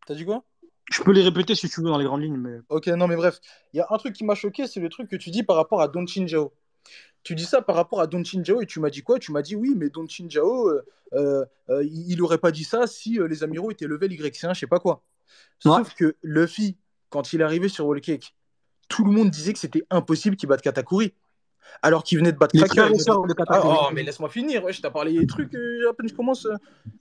T'as dit quoi? Je peux les répéter si tu veux dans les grandes lignes, mais Ok, non, mais bref. Il y a un truc qui m'a choqué, c'est le truc que tu dis par rapport à Don Chinjao. Tu dis ça par rapport à Don Chinjao et tu m'as dit quoi? Tu m'as dit oui, mais Don Chinjao, il aurait pas dit ça si les amiraux étaient level Y1, je sais pas quoi. ouais. Sauf que Luffy, quand il est arrivé sur Whole Cake, tout le monde disait que c'était impossible qu'il batte Katakuri. Alors qu'il venait de battre Les Cracker. frères et sœurs de Ah, Katakuri. oh, mais laisse-moi finir. Ouais, je t'ai parlé des trucs à peine je commence.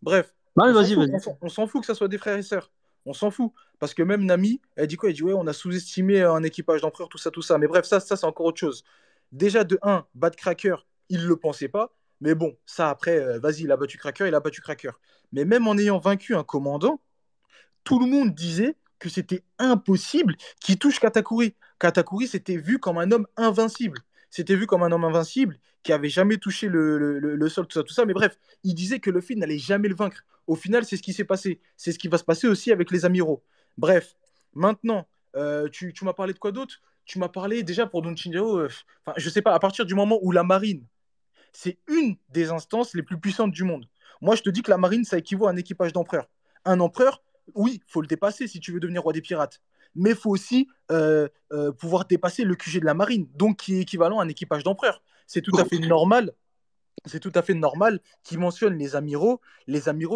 Bref, Ouais, on s'en vas-y, fout. vas-y. On s'en fout que ça soit des frères et sœurs. On s'en fout. Parce que même Nami, elle dit quoi? Elle dit ouais, on a sous-estimé un équipage d'empereur, tout ça, tout ça. Mais bref, ça c'est encore autre chose. Déjà, de un, battre Cracker, il le pensait pas. Mais bon, ça après, vas-y, il a battu Cracker, il a battu Cracker. Mais même en ayant vaincu un commandant, tout le monde disait que c'était impossible qu'il touche Katakuri. Katakuri, c'était vu comme un homme invincible. C'était vu comme un homme invincible qui avait jamais touché le sol, tout ça, tout ça. Mais bref, il disait que Luffy n'allait jamais le vaincre. Au final, c'est ce qui s'est passé. C'est ce qui va se passer aussi avec les amiraux. Bref, maintenant, tu m'as parlé de quoi d'autre? Tu m'as parlé déjà pour Don Chinjao. Je sais pas, à partir du moment où la marine, c'est une des instances les plus puissantes du monde. Moi, je te dis que la marine, ça équivaut à un équipage d'empereur. Un empereur, oui, il faut le dépasser si tu veux devenir roi des pirates. Mais il faut aussi pouvoir dépasser le QG de la marine, donc qui est équivalent à un équipage d'empereur. C'est tout à fait normal. C'est tout à fait normal qu'ils mentionnent les amiraux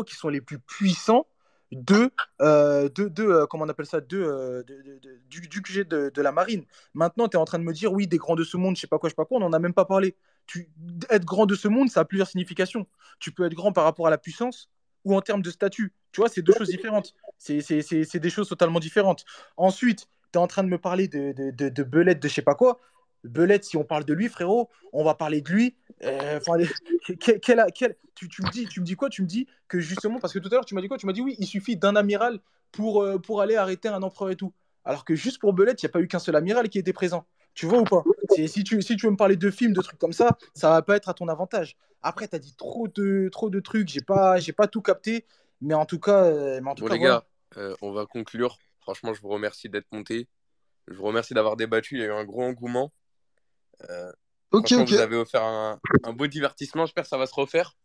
qui sont les plus puissants comment on appelle ça, du QG de la marine. Maintenant, tu es en train de me dire, oui, des grands de ce monde, je sais pas quoi, on n'en a même pas parlé. Tu, être grand de ce monde, ça a plusieurs significations. Tu peux être grand par rapport à la puissance ou en termes de statut. Tu vois, c'est deux choses différentes. C'est des choses totalement différentes. Ensuite, tu es en train de me parler de Belette, de je sais pas quoi. Belette, si on parle de lui, frérot, on va parler de lui. Enfin, tu me dis quoi? Tu me dis que justement, parce que tout à l'heure, tu m'as dit quoi? Tu m'as dit oui, il suffit d'un amiral pour aller arrêter un empereur et tout. Alors que juste pour Belette, il n'y a pas eu qu'un seul amiral qui était présent. Tu vois ou pas? Si tu veux me parler de films, de trucs comme ça va pas être à ton avantage. Après, tu as dit trop de trucs, j'ai pas tout capté, mais en tout Bon, cas les voilà. gars, on va conclure. Franchement, je vous remercie d'être montés. Je vous remercie d'avoir débattu. Il y a eu un gros engouement. Euh, Ok, Franchement, ok. vous avez offert un beau divertissement. J'espère que ça va se refaire.